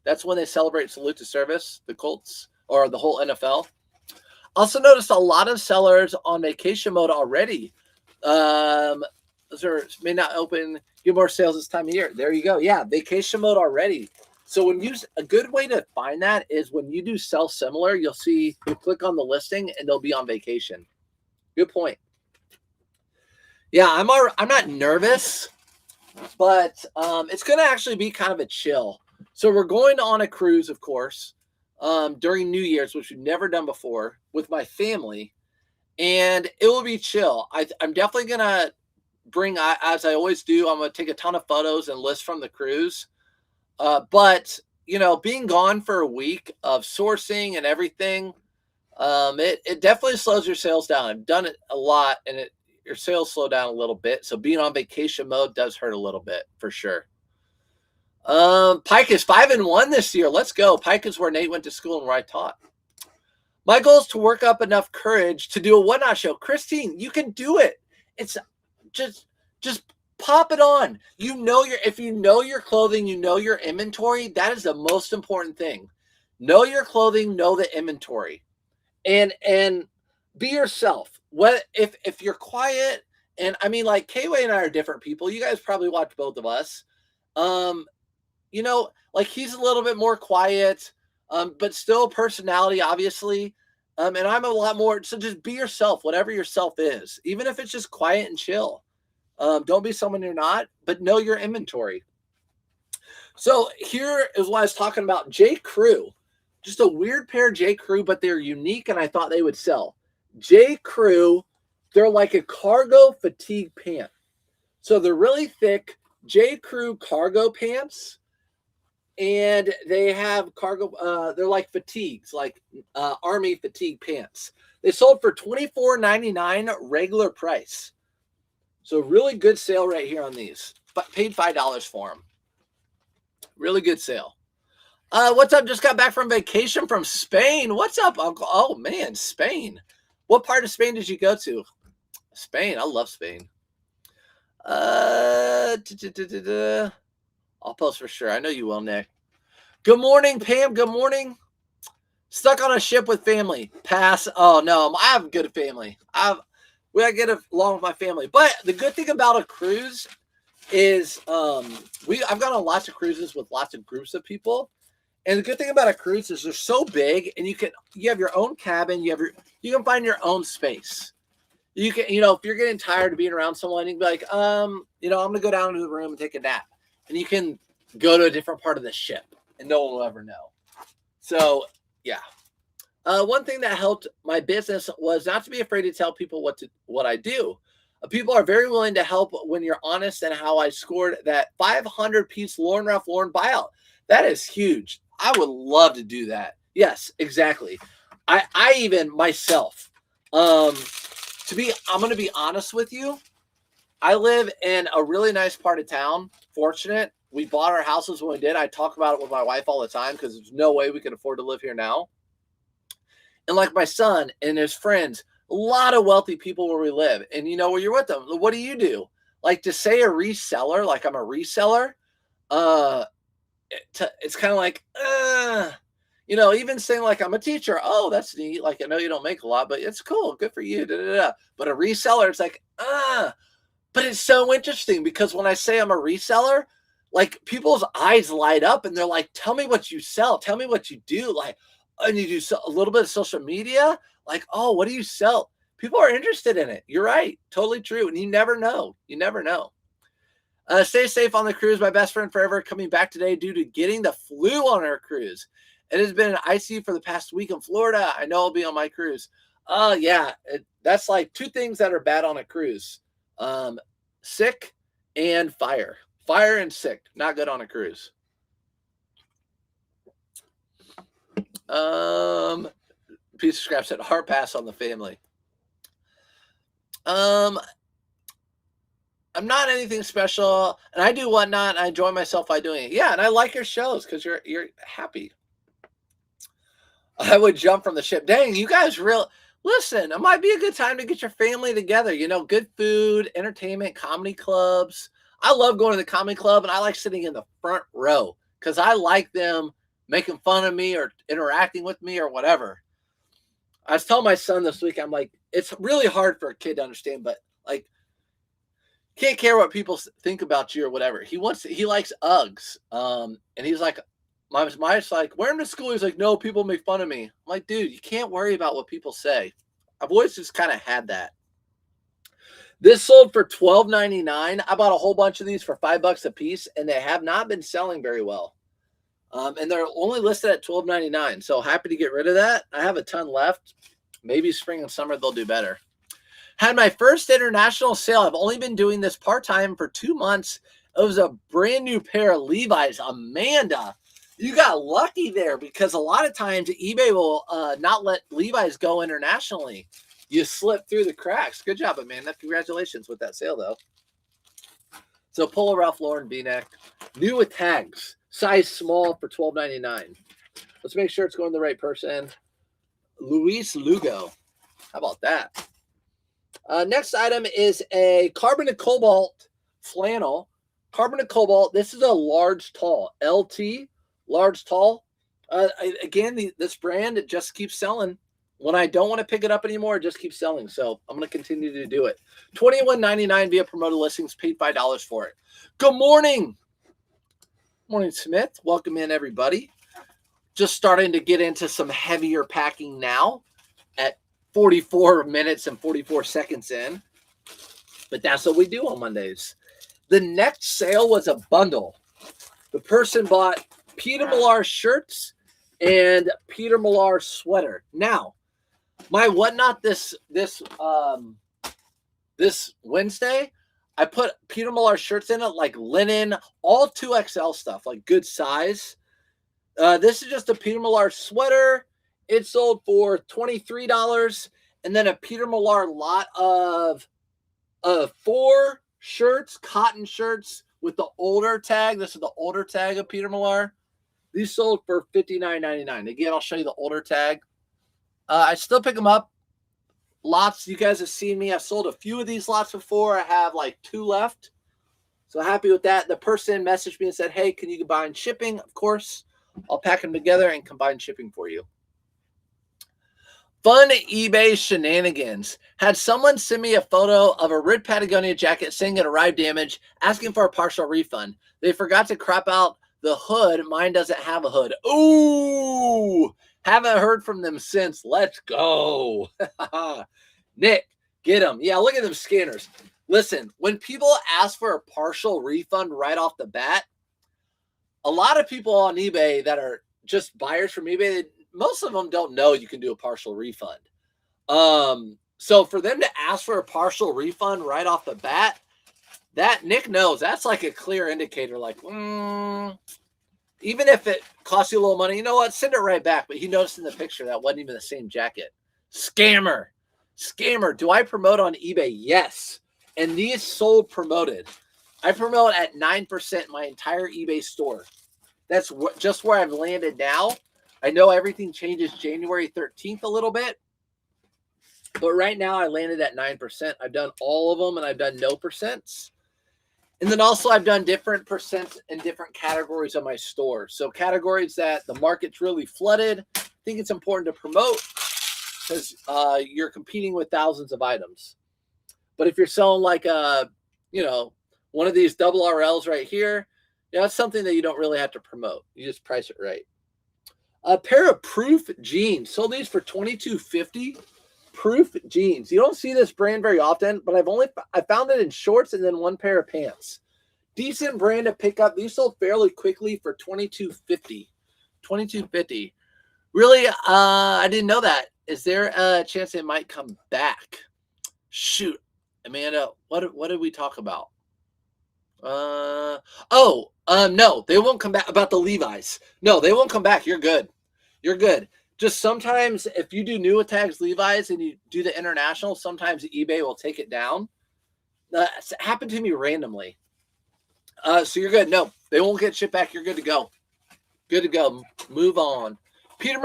Speaker 1: That's when they celebrate salute to service, the Colts or the whole NFL. Also noticed a lot of sellers on vacation mode already. Those may not open, get more sales this time of year. There you go. Yeah, vacation mode already. So when a good way to find that is when you do sell similar, you'll click on the listing and they'll be on vacation. Good point. Yeah, I'm not nervous, but it's going to actually be kind of a chill. So we're going on a cruise, of course, during New Year's, which we've never done before, with my family, and it will be chill. I'm definitely going to bring, as I always do, I'm going to take a ton of photos and lists from the cruise. But, being gone for a week of sourcing and everything, it definitely slows your sales down. I've done it a lot, and your sales slow down a little bit. So being on vacation mode does hurt a little bit for sure. Pike is 5-1 this year. Let's go. Pike is where Nate went to school and where I taught. My goal is to work up enough courage to do a whatnot show. Christine, you can do it. It's just pop it on. If you know your clothing, you know your inventory. That is the most important thing. Know your clothing, know the inventory, and be yourself. What if you're quiet? And I mean, like K-Way and I are different people. You guys probably watch both of us. Like he's a little bit more quiet, but still personality, obviously. And I'm a lot more, so just be yourself, whatever yourself is, even if it's just quiet and chill. Don't be someone you're not, but know your inventory. So here is what I was talking about. J. Crew, just a weird pair of J. Crew, but they're unique, and I thought they would sell. J. Crew, they're like a cargo fatigue pant. So they're really thick J. Crew cargo pants, and they have cargo. They're like fatigues, like army fatigue pants. They sold for $24.99 regular price. So really good sale right here on these. But paid $5 for them. Really good sale. What's up? Just got back from vacation from Spain. What's up, Uncle? Oh, man, Spain. What part of Spain did you go to? Spain. I love Spain. I'll post for sure. I know you will, Nick. Good morning, Pam. Good morning. Stuck on a ship with family. Pass. Oh, no. I have a good family. We gotta get along with my family. But the good thing about a cruise is I've gone on lots of cruises with lots of groups of people. And the good thing about a cruise is they're so big, and you have your own cabin, you can find your own space. You can, if you're getting tired of being around someone, you can be like, I'm gonna go down to the room and take a nap. And you can go to a different part of the ship and no one will ever know. So yeah. One thing that helped my business was not to be afraid to tell people what I do. People are very willing to help when you're honest, and how I scored that 500-piece Lauren Ralph Lauren buyout. That is huge. I would love to do that. Yes, exactly. I even myself, I'm going to be honest with you. I live in a really nice part of town. Fortunate. We bought our houses when we did. I talk about it with my wife all the time because there's no way we can afford to live here now. And like my son and his friends, a lot of wealthy people where we live. And where you're with them, what do you do? Like, to say a reseller, like I'm a reseller, it's kind of like, even saying like I'm a teacher. Oh, that's neat. Like, I know you don't make a lot, but it's cool. Good for you. Da, da, da. But a reseller, it's like, but it's so interesting because when I say I'm a reseller, like people's eyes light up and they're like, tell me what you sell. Tell me what you do. Like, and you do a little bit of social media. Like, oh, what do you sell? People are interested in it. You're right. Totally true. And you never know. You never know. Stay safe on the cruise. My best friend forever coming back today due to getting the flu on her cruise. It has been an ICU for the past week in Florida. I know I'll be on my cruise. Yeah, that's like two things that are bad on a cruise. Sick and fire. Fire and sick. Not good on a cruise. Piece of scrap said hard pass on the family. I'm not anything special, and I do whatnot. I enjoy myself by doing it. Yeah, and I like your shows because you're happy. I would jump from the ship. Dang, you guys listen, it might be a good time to get your family together. Good food, entertainment, comedy clubs. I love going to the comedy club, and I like sitting in the front row because I like them making fun of me or interacting with me or whatever. I was telling my son this week, I'm like, it's really hard for a kid to understand, but like, can't care what people think about you or whatever. He likes Uggs. And he's like, my wife's like, wear them to school. He's like, no, people make fun of me. I'm like, dude, you can't worry about what people say. I've always just kind of had that. This sold for $12.99. I bought a whole bunch of these for $5 a piece, and they have not been selling very well. And they're only listed at $12.99. So happy to get rid of that. I have a ton left. Maybe spring and summer they'll do better. Had my first international sale. I've only been doing this part-time for 2 months. It was a brand new pair of Levi's. Amanda, you got lucky there because a lot of times eBay will not let Levi's go internationally. You slip through the cracks. Good job, Amanda. Congratulations with that sale, though. So Polo Ralph Lauren V-neck. New with tags. Size small for $12.99. Let's make sure it's going to the right person. Luis Lugo. How about that? Next item is a carbon and cobalt flannel. Carbon and cobalt. This is a large tall. LT. Large tall. Again, this brand, it just keeps selling. When I don't want to pick it up anymore, it just keeps selling. So I'm going to continue to do it. $21.99 via promoted listings. Paid $5 for it. Good morning. Morning, Smith. Welcome in, everybody. Just starting to get into some heavier packing now. at 44 minutes and 44 seconds in. But that's what we do on Mondays. The next sale was a bundle. The person bought Peter Millar shirts and Peter Millar sweater. Now, my whatnot this Wednesday, I put Peter Millar shirts in it, like linen, all 2XL stuff, like good size. This is just a Peter Millar sweater. It sold for $23, and then a Peter Millar lot of 4 shirts, cotton shirts with the older tag. This is the older tag of Peter Millar. These sold for $59.99. Again, I'll show you the older tag. I still pick them up. Lots. You guys have seen me. I've sold a few of these lots before. I have like 2 left. So happy with that. The person messaged me and said, hey, can you combine shipping? Of course. I'll pack them together and combine shipping for you. Fun eBay shenanigans. Had someone send me a photo of a red Patagonia jacket saying it arrived damaged, asking for a partial refund. They forgot to crop out the hood. Mine doesn't have a hood. Ooh, haven't heard from them since. Let's go. Nick, get them. Yeah, look at them scanners. Listen, when people ask for a partial refund right off the bat, a lot of people on eBay that are just buyers from eBay, most of them don't know you can do a partial refund. So for them to ask for a partial refund right off the bat, that Nick knows that's like a clear indicator. Like, even if it costs you a little money, you know what? Send it right back. But he noticed in the picture that wasn't even the same jacket. Scammer. Do I promote on eBay? Yes. And these sold promoted. I promote at 9% my entire eBay store. That's just where I've landed now. I know everything changes January 13th a little bit, but right now I landed at 9%. I've done all of them, and I've done no percents. And then also I've done different percents in different categories of my store. So categories that the market's really flooded, I think it's important to promote because you're competing with thousands of items. But if you're selling like one of these double RLs right here, that's something that you don't really have to promote. You just price it right. A pair of Proof jeans. Sold these for $22.50. Proof jeans. You don't see this brand very often, but I found it in shorts and then one pair of pants. Decent brand to pick up. These sold fairly quickly for $22.50. $22.50. Really, I didn't know that. Is there a chance it might come back? Shoot, Amanda, what did we talk about? No, they won't come back. About the Levi's. No, they won't come back. You're good. Just sometimes if you do new tags Levi's and you do the international, sometimes eBay will take it down. That's happened to me randomly. So you're good. No, they won't get shipped back. You're good to go. Move on. Peter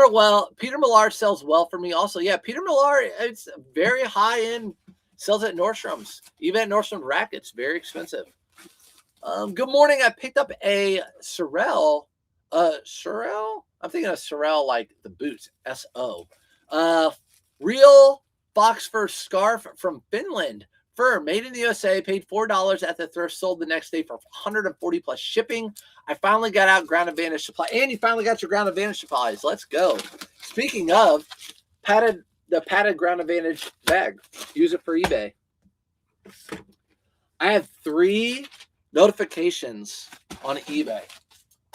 Speaker 1: Millar sells well for me also. Yeah, Peter Millar, it's very high end. Sells at Nordstrom's. Even at Nordstrom Rack, it's very expensive. Good morning. I picked up a Sorel. Sorel? I'm thinking of Sorel like the boots. S-O. Real fox fur scarf from Finland. Fur made in the USA. Paid $4 at the thrift. Sold the next day for 140 plus shipping. I finally got out Ground Advantage supply. And you finally got your Ground Advantage supplies. Let's go. Speaking of the padded Ground Advantage bag. Use it for eBay. I have 3 notifications on eBay.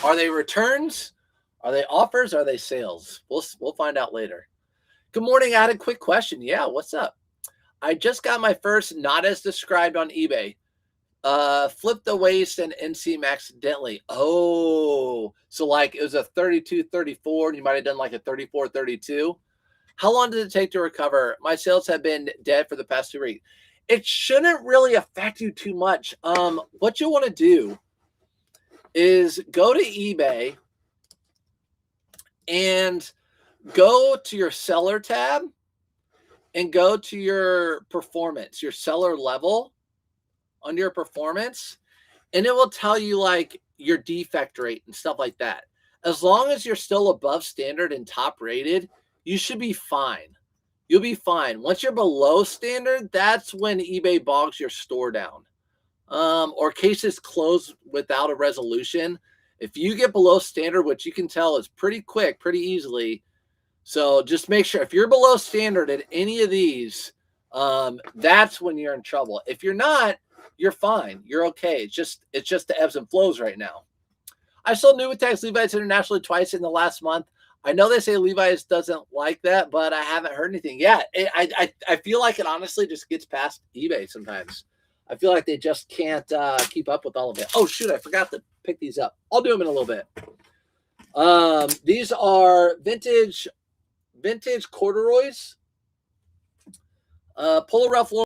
Speaker 1: Are they returns? Are they offers? Are they sales? We'll find out later. Good morning. I had a quick question. Yeah, what's up? I just got my first not as described on eBay. Flipped the waist and NC accidentally. Oh, so like it was a 32-34 and you might have done like a 34-32. How long did it take to recover? My sales have been dead for the past 2 weeks. It shouldn't really affect you too much. What you want to do is go to eBay and go to your seller tab and go to your performance, your seller level under your performance, and it will tell you like your defect rate and stuff like that. As long as you're still above standard and top rated, you should be fine. You'll be fine. Once you're below standard, that's when eBay bogs your store down. Or cases close without a resolution. If you get below standard, which you can tell is pretty quick, pretty easily, So just make sure if you're below standard at any of these, that's when you're in trouble. If you're not, you're fine. You're okay. It's just the ebbs and flows right now. I sold Nuvitex Levi's internationally twice in the last month. I know they say Levi's doesn't like that, but I haven't heard anything yet. I feel like it honestly just gets past eBay sometimes. I feel like they just can't keep up with all of it. Oh shoot, I forgot to pick these up. I'll do them in a little bit. These are vintage corduroys. Polo Ralph Lauren.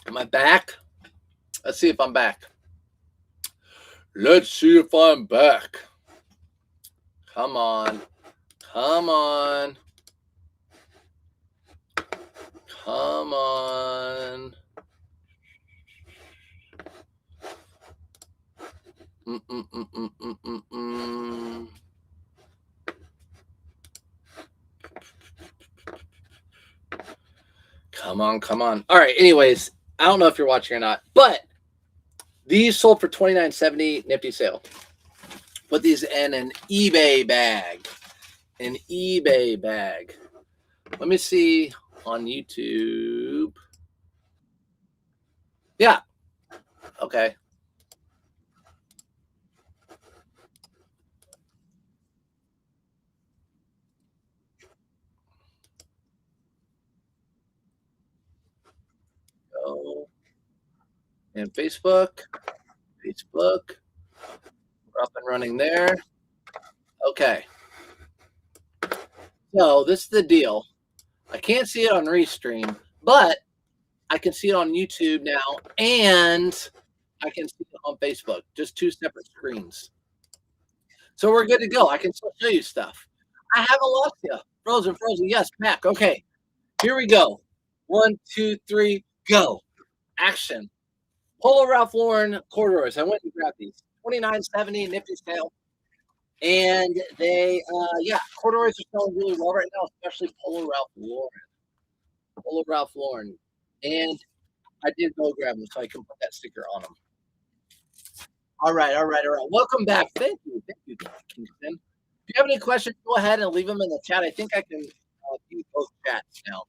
Speaker 1: Am I back? Let's see if I'm back. Let's see if I'm back. Come on. Come on. Come on. Mm-mm-mm-mm-mm-mm. Come on, come on. All right. Anyways, I don't know if you're watching or not, but these sold for $29.70 Nifty sale. Put these in an eBay bag. An eBay bag. Let me see on YouTube. Yeah. Okay. Go. And Facebook. Facebook. We're up and running there. Okay. So this is the deal. I can't see it on Restream, but I can see it on YouTube now, and I can see it on Facebook. Just two separate screens. So we're good to go. I can still show you stuff. I haven't lost you. Frozen, frozen. Yes, back. Okay. Here we go. 1, 2, 3, go. Action. Polo Ralph Lauren corduroys. I went and grabbed these. $29.70 Nifty sale. And they, yeah, corduroys are selling really well right now, especially Polo Ralph Lauren. Polo Ralph Lauren. And I did go grab them so I can put that sticker on them. All right, all right, all right. Welcome back. Thank you, Kingston. If you have any questions, go ahead and leave them in the chat. I think I can see both chats now.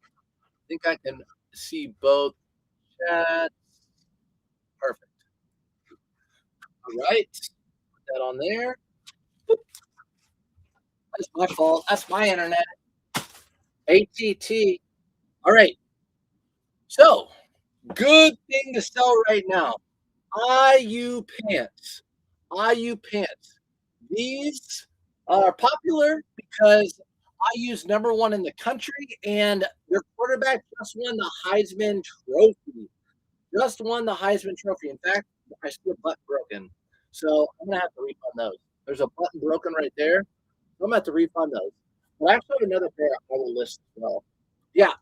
Speaker 1: I think I can see both chats. Perfect. All right, put that on there. That's my fault. That's my internet. ATT. All right. So, good thing to sell right now. IU pants. IU pants. These are popular because IU's number one in the country, and their quarterback just won the Heisman Trophy. Just won the Heisman Trophy. In fact, I see a button broken. So I'm going to have to refund those. There's a button broken right there. I'm going to have to refund those. But I actually have another pair I will list as well. Yeah,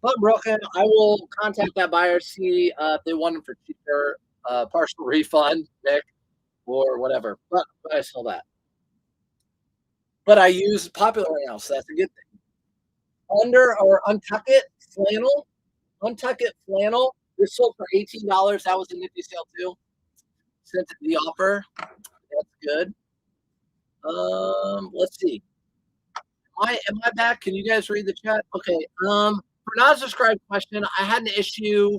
Speaker 1: button broken. I will contact that buyer, see if they want them for cheaper, partial refund, Nick, or whatever. But I sell that. But I use popular right now, so that's a good thing. Under or untuck it flannel. Untucket flannel. This sold for $18. That was a Nifty sale too. Sent it the offer. That's good. Let's see. Am I back? Can you guys read the chat? Okay. For not subscribed question, I had an issue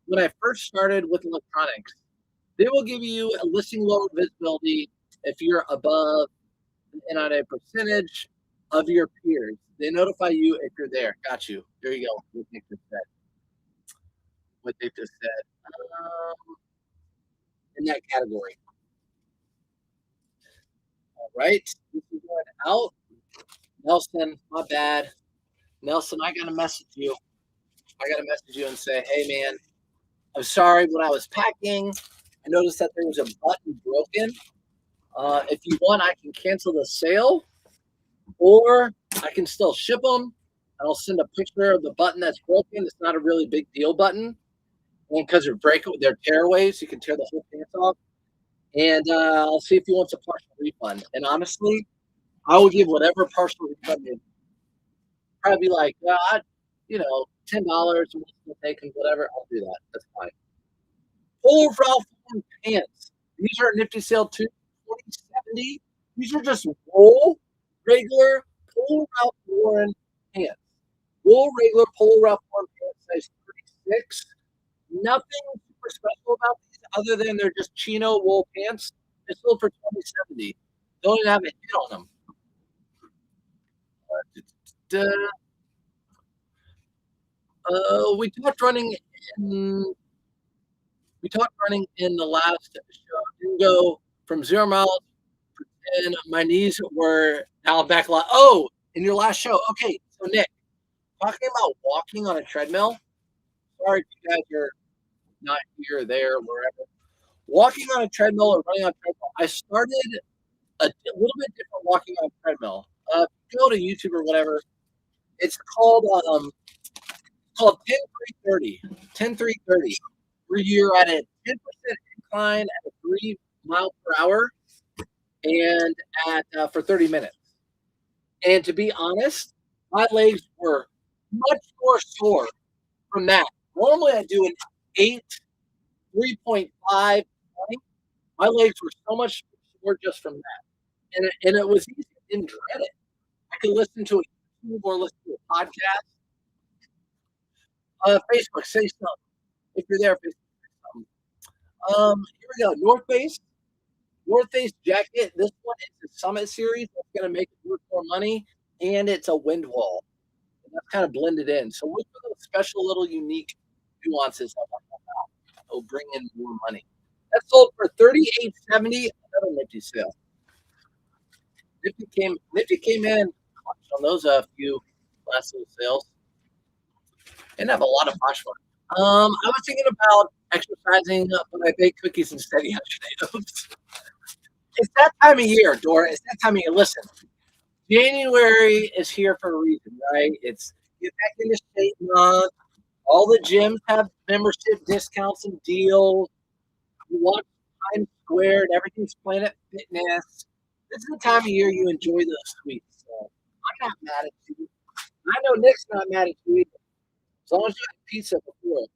Speaker 1: when I first started with electronics. They will give you a listing lower visibility if you're above and on a percentage of your peers. They notify you if you're there. Got you. There you go. What they just said. What they just said. In that category. All right. This is going out. Nelson, my bad. Nelson, I got to message you. I got to message you and say, hey, man, I'm sorry. When I was packing, I noticed that there was a button broken. If you want, I can cancel the sale, or I can still ship them. I'll send a picture of the button that's broken. It's not a really big deal button, and because they're tearaways, you can tear the whole pants off. And I'll see if he wants a partial refund. And honestly, I will give whatever partial refund is. Probably be like, $10, and we'll take them, whatever. I'll do that. That's fine. Full Ralph Lauren pants. These are Nifty Sale 2, 2070. These are just wool, regular, full Ralph Lauren pants. Wool, regular, full Ralph Lauren pants, size 36. Nothing super special about these other than they're just chino wool pants. They're sold for 2070. Don't even have a hit on them. We talked running in the last show. Didn't go from 0 miles, and my knees were now back a lot. Oh, in your last show. Okay, so Nick, talking about walking on a treadmill. Sorry if you guys are not here, there, wherever. Walking on a treadmill or running on a treadmill. I started a little bit different walking on a treadmill. Go to YouTube or whatever. It's called 10-3-30. 10-3-30. Where you're at a 10% incline at a 3 mile per hour and at for 30 minutes. And to be honest, my legs were much more sore from that. Normally I do an 8, 3.5. My legs were so much sore just from that. And it was easy. I didn't dread it. I could listen to a YouTube or listen to a podcast. Facebook, say something. If you're there, Facebook, say something. Here we go. North Face jacket. This one is the Summit series. That's going to make it worth more money, and it's a wind wall. And that's kind of blended in. So look for those special little unique nuances that will bring in more money. That sold for $38.70. Another Nifty sale. Nifty came in on those few last little sales. And have a lot of wash for it. I was thinking about exercising, but I baked cookies instead yesterday. It's that time of year, Dora. It's that time of year. Listen, January is here for a reason, right? It's get back into shape month. All the gyms have membership discounts and deals. You watch Times Square and everything's Planet Fitness. This is the time of year you enjoy those sweets. So I'm not mad at you. I know Nick's not mad at you either. As long as you had pizza before.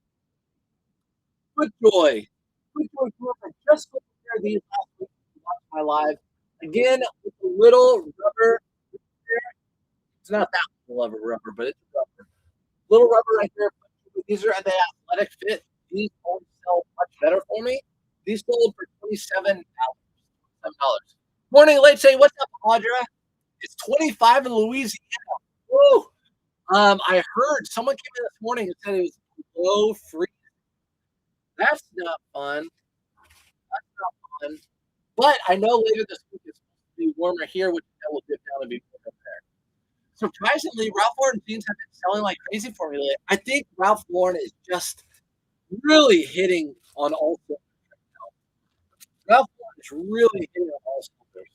Speaker 1: Good joy. Good joy. I just prepared these last week to watch my live. Again, with a little rubber. It's not that little rubber, but it's rubber. Little rubber right there. These are the athletic fit. These don't sell much better for me. These sold for $27. Morning, late say, what's up, Audra? It's 25 in Louisiana. Woo! I heard someone came in this morning and said it was below freezing. That's not fun. But I know later this week it's supposed to be warmer here, which will dip down and be warmer there. Surprisingly, Ralph Lauren jeans have been selling like crazy for me lately. I think Ralph Lauren is just really hitting on all cylinders right now. Ralph Lauren is really hitting on all cylinders.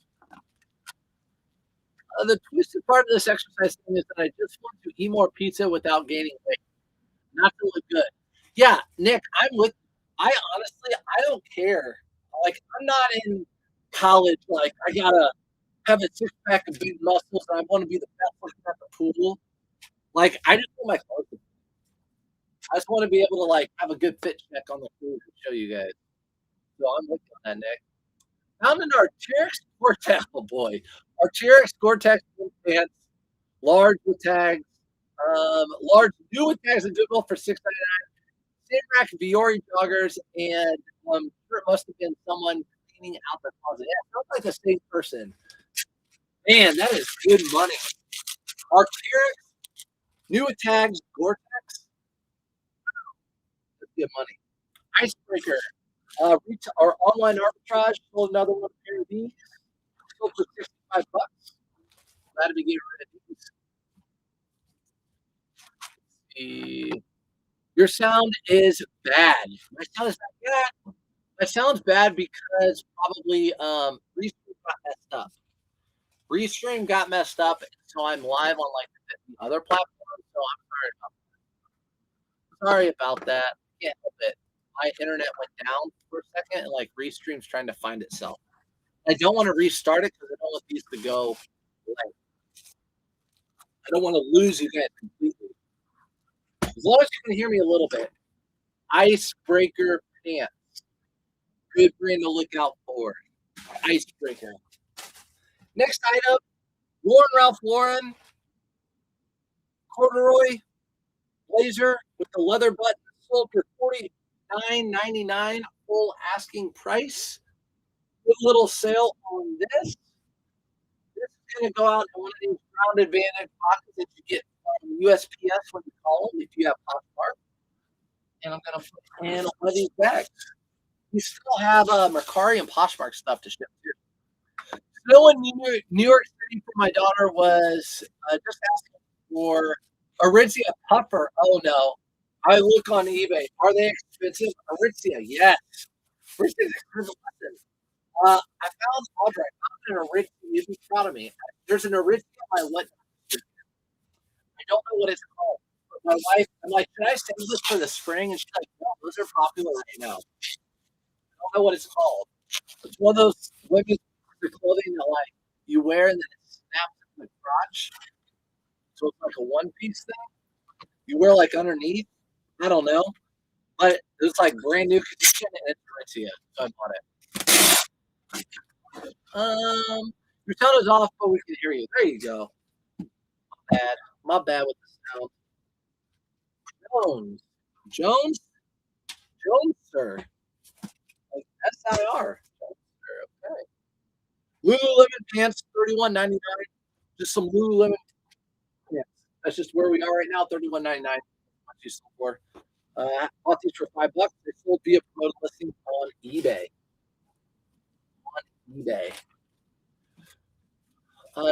Speaker 1: The twisted part of this exercise thing is that I just want to eat more pizza without gaining weight. Not to look good. Yeah, Nick, I honestly, I don't care. Like, I'm not in college. Like, I gotta have a six pack of big muscles, and I want to be the best looking at the pool. Like, I just want my clothes. I just want to be able to like have a good fit check on the cruise and show you guys. So I'm looking at that, Nick. Found an Arc'teryx Gore-Tex, oh boy, Arc'teryx Gore-Tex pants, large with tags, large new with tags and Goodwill for $6.99. Same rack Viore joggers, and sure it must have been someone cleaning out the closet. Yeah, it sounds like the same person. Man, that is good money. Arc'teryx, new with tags, Gore-Tex, that's good money. Icebreaker, retail or online arbitrage, sold another one pair of these, sold for $65. Glad to be getting rid of these. Your sound is bad. My sound is bad. Yeah, my sound's bad because probably Restream got messed up. Restream got messed up, so I'm live on like the other platforms. So I'm sorry about that. Can't help it. My internet went down for a second, and like Restream's trying to find itself. I don't want to restart it because I don't want these to go. Like, I don't want to lose you guys completely. As long as you can hear me a little bit. Icebreaker pants. Good brand to look out for. Icebreaker. Next item, Ralph Lauren corduroy blazer with the leather button, sold for $49.99, full asking price. Good little sale on this. This is going to go out in one of these Ground Advantage boxes that you get from USPS when you call them if you have Poshmark. And I'm going to put in one of these bags. We still have Mercari and Poshmark stuff to ship too. Snow in New York City for my daughter was just asking for Aritzia puffer. Oh no. I look on eBay. Are they expensive? Aritzia, yes. Aritzia is expensive. I found Audrey. I found an Aritzia. You'd be proud of me. There's an Aritzia on my list. I don't know what it's called. But my wife, I'm like, should I save this for the spring? And she's like, no, those are popular right now. I don't know what it's called. It's one of those women's clothing that like you wear and then it snaps in the crotch. So it's like a one piece thing. You wear like underneath. I don't know. But it's like brand new condition and it's Aritzia. So I bought it. Your sound is off, but we can hear you. There you go. My bad with the sound. Jones, sir. Like SIR. Okay. Lululemon pants, $31.99. Just some Lululemon pants. That's just where we are right now. $31.99. What you sold for? Bought these for $5. They sold via promoted listing on eBay.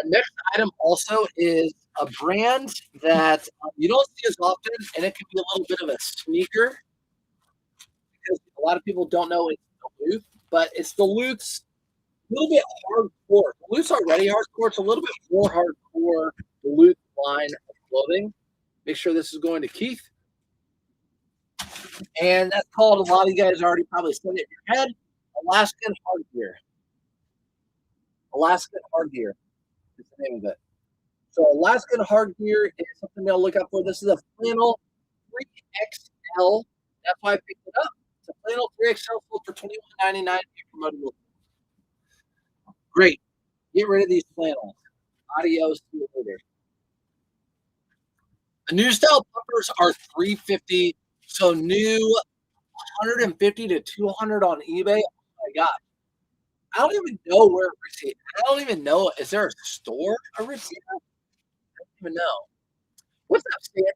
Speaker 1: Next item also is a brand that you don't see as often, and it can be a little bit of a sneaker because a lot of people don't know it's Duluth, but it's Duluth's a little bit hardcore. Duluth's already hardcore. It's a little bit more hardcore Duluth line of clothing. Make sure this is going to Keith. And that's called, a lot of you guys already probably said it in your head, Alaskan Hard Gear. Alaskan Hard Gear is the name of it. So Alaskan Hard Gear is something to look out for. This is a flannel 3XL. That's why I picked it up. It's a flannel 3XL sold for $21.99. Great. Get rid of these flannels. Adios. See you later. The new style puffers are $350. So new 150 to 200 on eBay. Oh my god. I don't even know where Aritzia. I don't even know. Is there a store Aritzia? I don't even know. What's up, Sandy?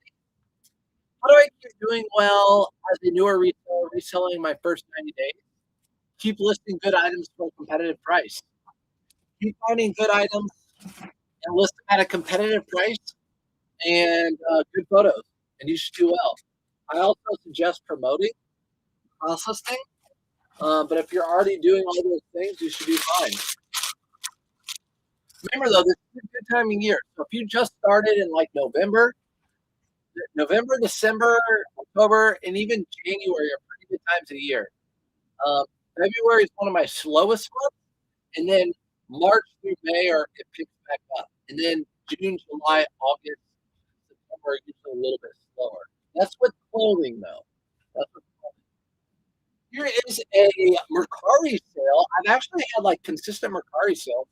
Speaker 1: How do I keep doing well as a newer retailer, reselling my first 90 days? Keep listing good items for a competitive price. Keep finding good items and list them at a competitive price and good photos, and you should do well. I also suggest promoting cross listing, but if you're already doing all those things, you should do fine. Remember though, this is a good time of year. So if you just started in like November, December, October, and even January are pretty good times of the year. February is one of my slowest months, and then March through May it picks back up, and then June, July, August, September are usually a little bit slower. That's with clothing, though. That's with, here is a Mercari sale. I've actually had like consistent Mercari sales.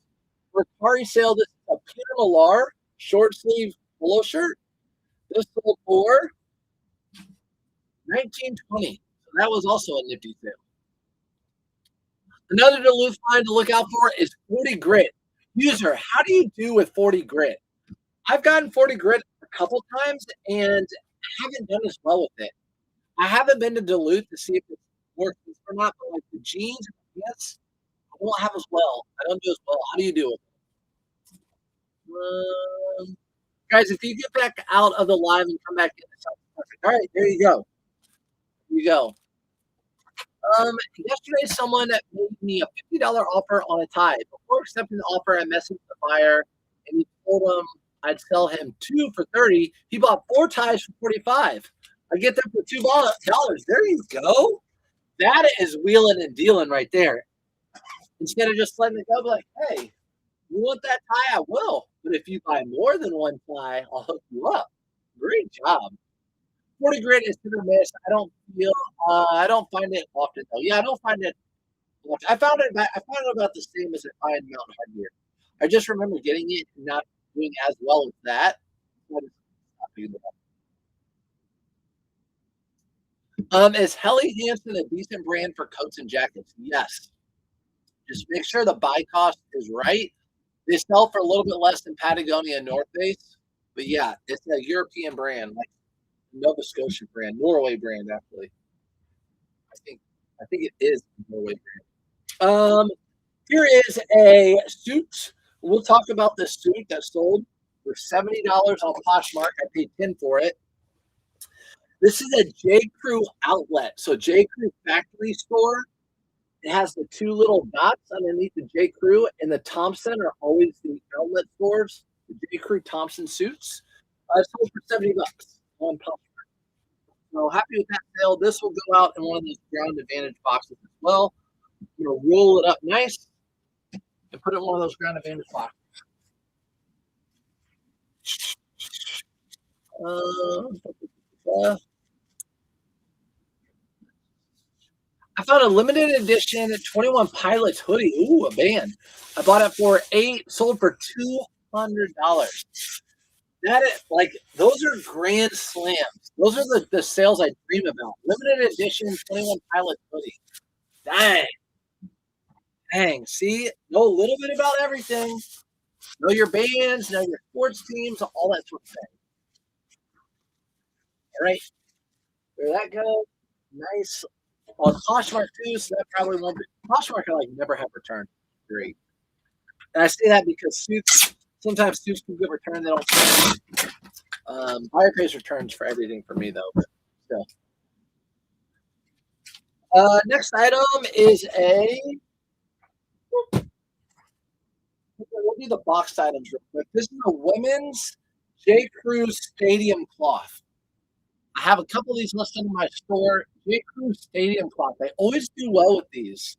Speaker 1: Mercari sale. This is a Peter Millar short sleeve polo shirt. This sold for 1920. So that was also a nifty sale. Another Duluth line to look out for is 40 grit. User, how do you do with 40 grit? I've gotten 40 grit a couple times and haven't done as well with it. I haven't been to Duluth to see if it's works or not, but like the jeans, yes, I don't have as well. I don't do as well. How do you do it? Guys, if you get back out of the live and come back in, perfect. All right, there you go. There you go. Yesterday, someone made me a $50 offer on a tie. Before accepting the offer, I messaged the buyer and he told him I'd sell him 2 for 30. He bought 4 ties for 45. I get them for $2. There you go. That is wheeling and dealing right there. Instead of just letting it go, be like, hey, you want that tie? I will. But if you buy more than one tie, I'll hook you up. Great job. 40 grit is hit or miss. I don't find it often though. Yeah, I don't find it. I found it about the same as I find Mountain Hardgear. I just remember getting it and not doing as well as that. Is Helly Hansen a decent brand for coats and jackets? Yes. Just make sure the buy cost is right. They sell for a little bit less than Patagonia and North Face, but yeah, it's a European brand, like Nova Scotia brand, Norway brand actually. I think it is Norway brand. Here is a suit. We'll talk about this suit that sold for $70 on Poshmark. I paid 10 for it. This is a J. Crew outlet. So J. Crew factory store. It has the 2 little dots underneath the J. Crew, and the Thompson are always the outlet stores. The J. Crew Thompson suits. Sold for $70 on Poshmark. So happy with that sale. This will go out in one of these ground advantage boxes as well. I'm going to roll it up nice and put it in one of those ground advantage boxes. I found a limited edition 21 Pilots hoodie. Ooh, a band. I bought it for $8, sold for $200. That is, like, those are grand slams. Those are the sales I dream about. Limited edition 21 Pilots hoodie. Dang. See, know a little bit about everything. Know your bands, know your sports teams, all that sort of thing. All right. There that goes. Nice. On Poshmark too, so that probably won't be. Poshmark I like never have returned. Great. And I say that because sometimes suits can get returned. They don't. Buyer pays returns for everything for me though. But still. Next item is we'll do the box items real quick. This is a women's J. Crew Stadium cloth. I have a couple of these listed in my store. J. Crew Stadium cloth. They always do well with these.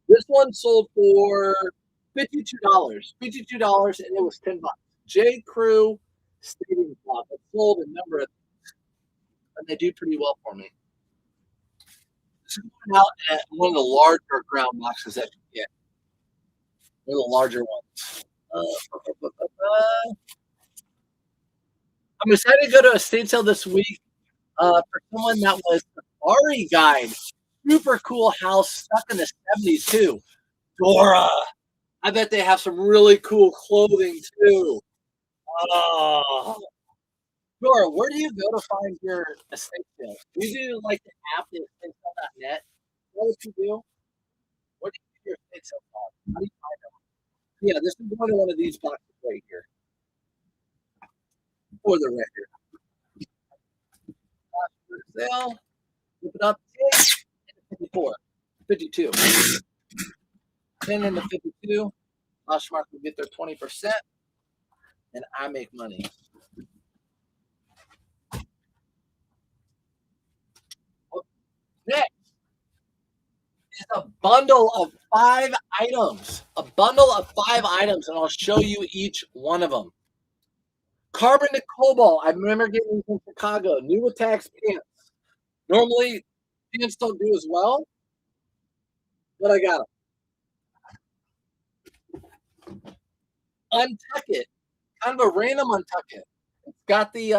Speaker 1: This one sold for $52. $52, and it was $10. J. Crew Stadium cloth. It sold a number of things, and they do pretty well for me. This is going out at one of the larger ground boxes that you get. One of the larger ones. I'm excited to go to a state sale this week. For someone that was a Safari guide, super cool house stuck in the 70s too. Dora, I bet they have some really cool clothing too. Oh, Dora, where do you go to find your estate sale? Do you do like the app, the estatesale.net? What do you do? What do you do your estate sale called? How do you find them? Yeah, this is one of these boxes right here. For the record. Sale, flip it up, 54, 52. 10 into 52. Poshmark will get their 20%, and I make money. Next is a bundle of 5 items. A bundle of 5 items, and I'll show you each one of them. Carbon to cobalt. I remember getting these in Chicago. New attacks pants. Normally, pants don't do as well, but I got them. Untuck it. Kind of a random untuck it. It's got the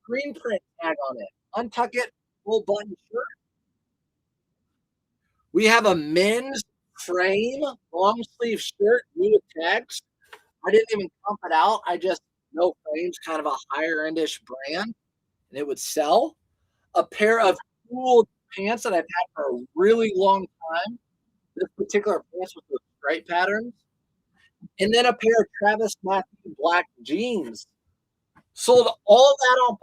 Speaker 1: screen print tag on it. Untuck it, full button shirt. We have a men's frame long sleeve shirt, new with tags. I didn't even pump it out. I just no frames, kind of a higher endish brand, and it would sell. A pair of cool pants that I've had for a really long time. This particular pants with the stripe patterns, and then a pair of Travis Matthew black jeans. Sold all that on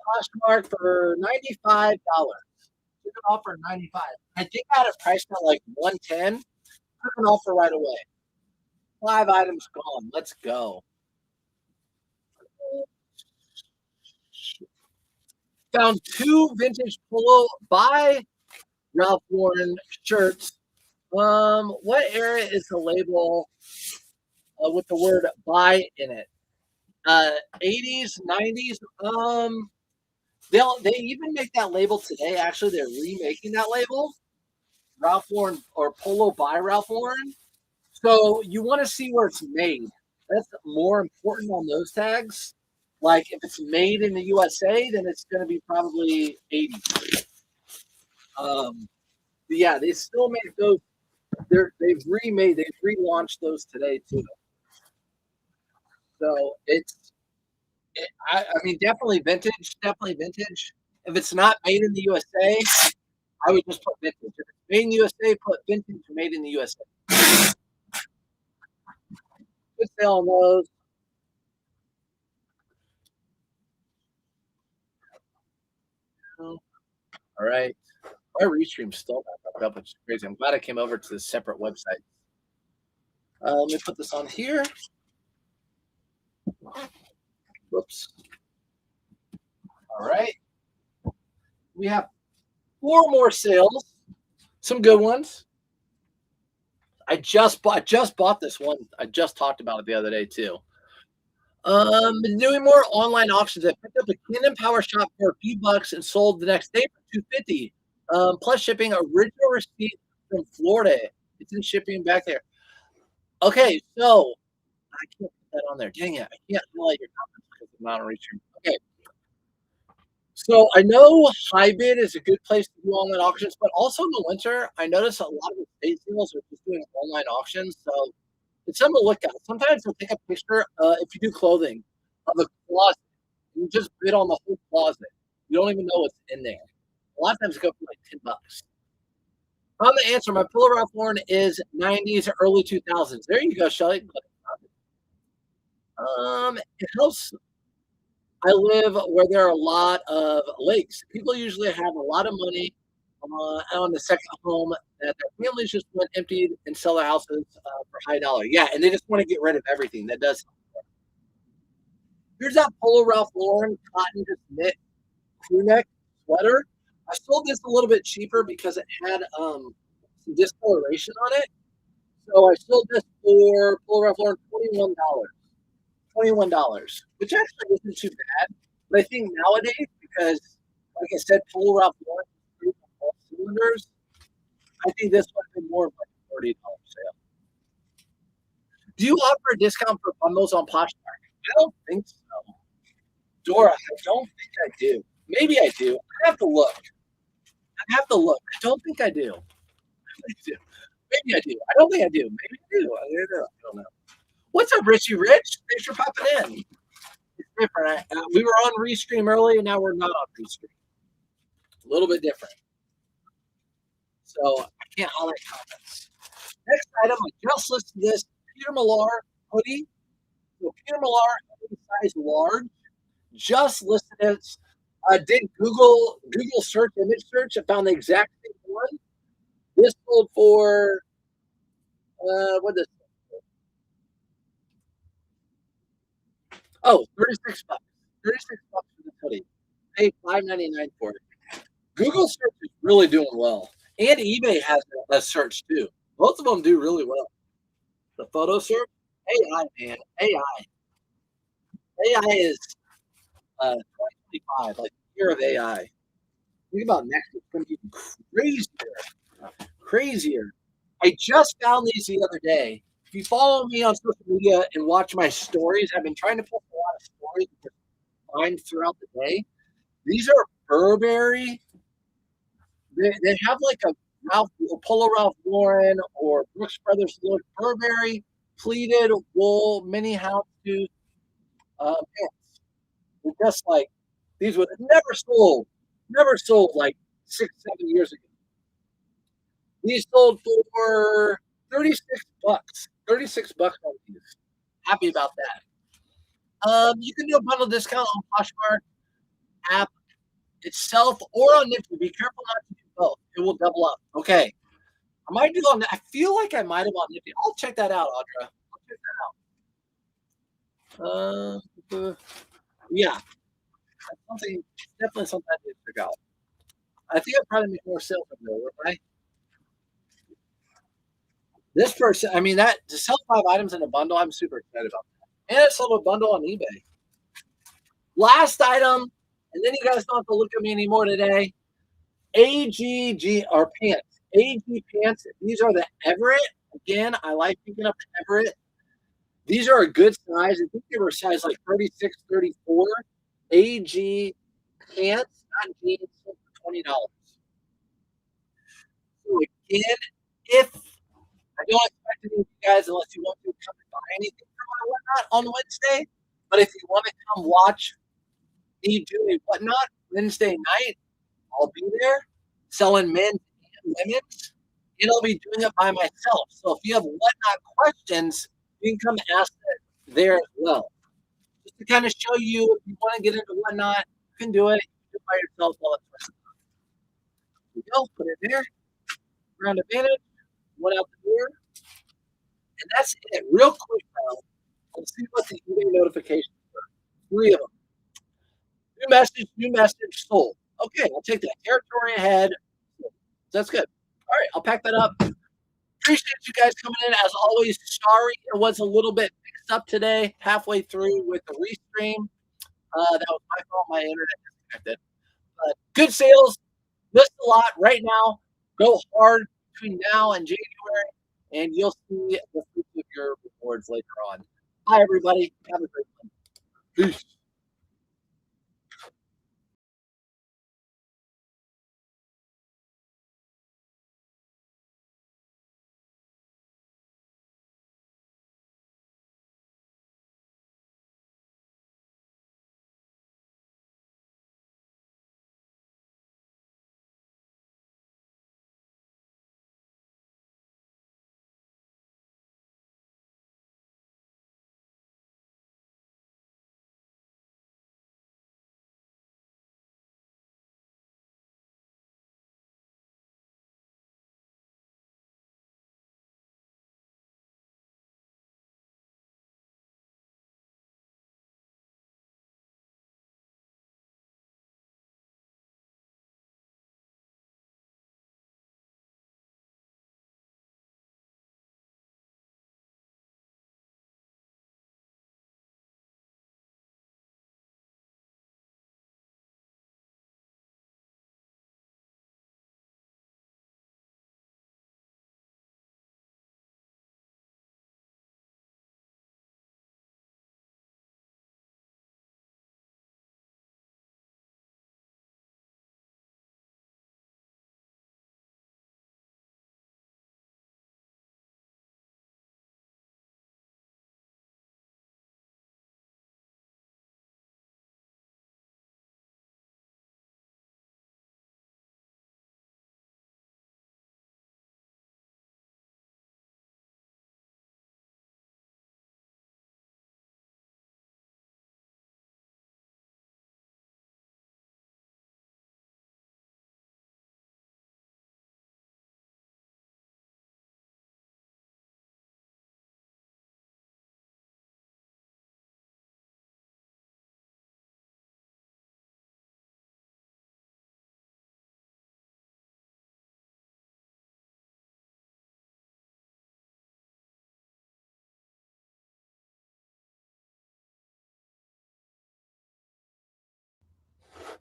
Speaker 1: Poshmark for $95. Took an offer 95. I think I had it priced at like 110. Took an offer right away. 5 items gone. Let's go. Found 2 vintage Polo by Ralph Lauren shirts. What era is the label with the word "buy" in it? 80s, 90s. They even make that label today. Actually, they're remaking that label, Ralph Lauren or Polo by Ralph Lauren. So you want to see where it's made. That's more important on those tags. Like if it's made in the USA, then it's going to be probably 80s. Yeah, they still make those. They've relaunched those today too. So I mean, definitely vintage. Definitely vintage. If it's not made in the USA, I would just put vintage. If it's made in the USA, put vintage made in the USA. Good sale on those. All right. My restream's still not up, which is crazy. I'm glad I came over to this separate website. Let me put this on here. Whoops. All right. We have 4 more sales. Some good ones. I just bought this one. I just talked about it the other day too. Been doing more online auctions. I picked up a Canon Power Shop for a few bucks and sold the next day for $250. Plus shipping. Original receipt from Florida. It's in shipping back there. Okay, so I can't put that on there. Dang it! I can't highlight your comments because I'm not on reaching. Okay, so I know Hybid is a good place to do online auctions, but also in the winter, I notice a lot of the state sales are just doing online auctions. So it's something to look at. Sometimes they'll take a picture, if you do clothing, of a closet. You just bid on the whole closet. You don't even know what's in there. A lot of times it goes for like $10. On the answer, my Polo Ralph Lauren is 90s, early 2000s. There you go, Shelly. It helps. I live where there are a lot of lakes. People usually have a lot of money on the second home that their families just want emptied and sell their houses for high dollar. Yeah, and they just want to get rid of everything. That does. Here's that Polo Ralph Lauren cotton just knit crew neck sweater. I sold this a little bit cheaper because it had some discoloration on it. So I sold this for Polo Ralph Lauren $21, which actually isn't too bad. But I think nowadays, because like I said, Polo Ralph Lauren is all cylinders, I think this would have been more of like a $30 sale. Do you offer a discount for bundles on Poshmark? I don't think so. Dora, I don't think I do. Maybe I do. I have to look. I don't think I do. Maybe I do. I don't think I do. Maybe I do. I don't know. What's up, Richie Rich? Thanks for popping in. It's different. We were on Restream early, and now we're not on Restream. A little bit different. So I can't highlight comments. Next item, I just listed this Peter Millar hoodie. So Peter Millar, size large, just listed it. I did Google search, image search. I found the exact same one. This sold for what is it? Oh, $36. $36 for the hoodie. Paid $5.99 for it. Google search is really doing well. And eBay has a search too. Both of them do really well. The photo search, AI, man. AI is 2025, like year of AI. Think about next, it's going to be crazier. I just found these the other day. If you follow me on social media and watch my stories, I've been trying to post a lot of stories to find throughout the day. These are Burberry. They have like a Ralph or Polo Ralph Lauren or Brooks Brothers look Burberry pleated wool mini houndstooth pants. They're just like these would have never sold like 6, 7 years ago. These sold for $36. $36 on these. Happy about that. You can do a bundle discount on Poshmark app itself or on Nifty. Be careful not to do both. It will double up. Okay. I might do on. I feel like I might have on Nifty. I'll check that out, Audra. I'll check that out. Yeah, something definitely something I need to figure out. I think I'd probably make more sales from there, right? This person, I mean, that to sell 5 items in a bundle, I'm super excited about that. And I sold a bundle on eBay. Last item, and then you guys don't have to look at me anymore today. AGG or pants. AG pants. These are the Everett. Again, I like picking up the Everett. These are a good size. I think they were size like 36, 34. AG pants, not jeans, for $20. So again, if I don't expect any of you guys, unless you want to come and buy anything from my whatnot on Wednesday, but if you want to come watch me do a whatnot Wednesday night, I'll be there selling men's and women's, and I'll be doing it by myself. So if you have whatnot questions, you can come ask it there as well. Just to kind of show you if you want to get into whatnot, you can do it. You can do it by yourself all the time. There you go, put it there. Round advantage, one out the door. And that's it. Real quick now, let's see what the eBay notifications are. 3 of them. New message, sold. Okay, I'll take that. Territory ahead. That's good. All right, I'll pack that up. Appreciate you guys coming in. As always, sorry it was a little bit mixed up today, halfway through with the restream. That was my fault. My internet disconnected. But good sales. List a lot right now. Go hard between now and January, and you'll see the fruits of your rewards later on. Bye, everybody. Have a great one. Peace.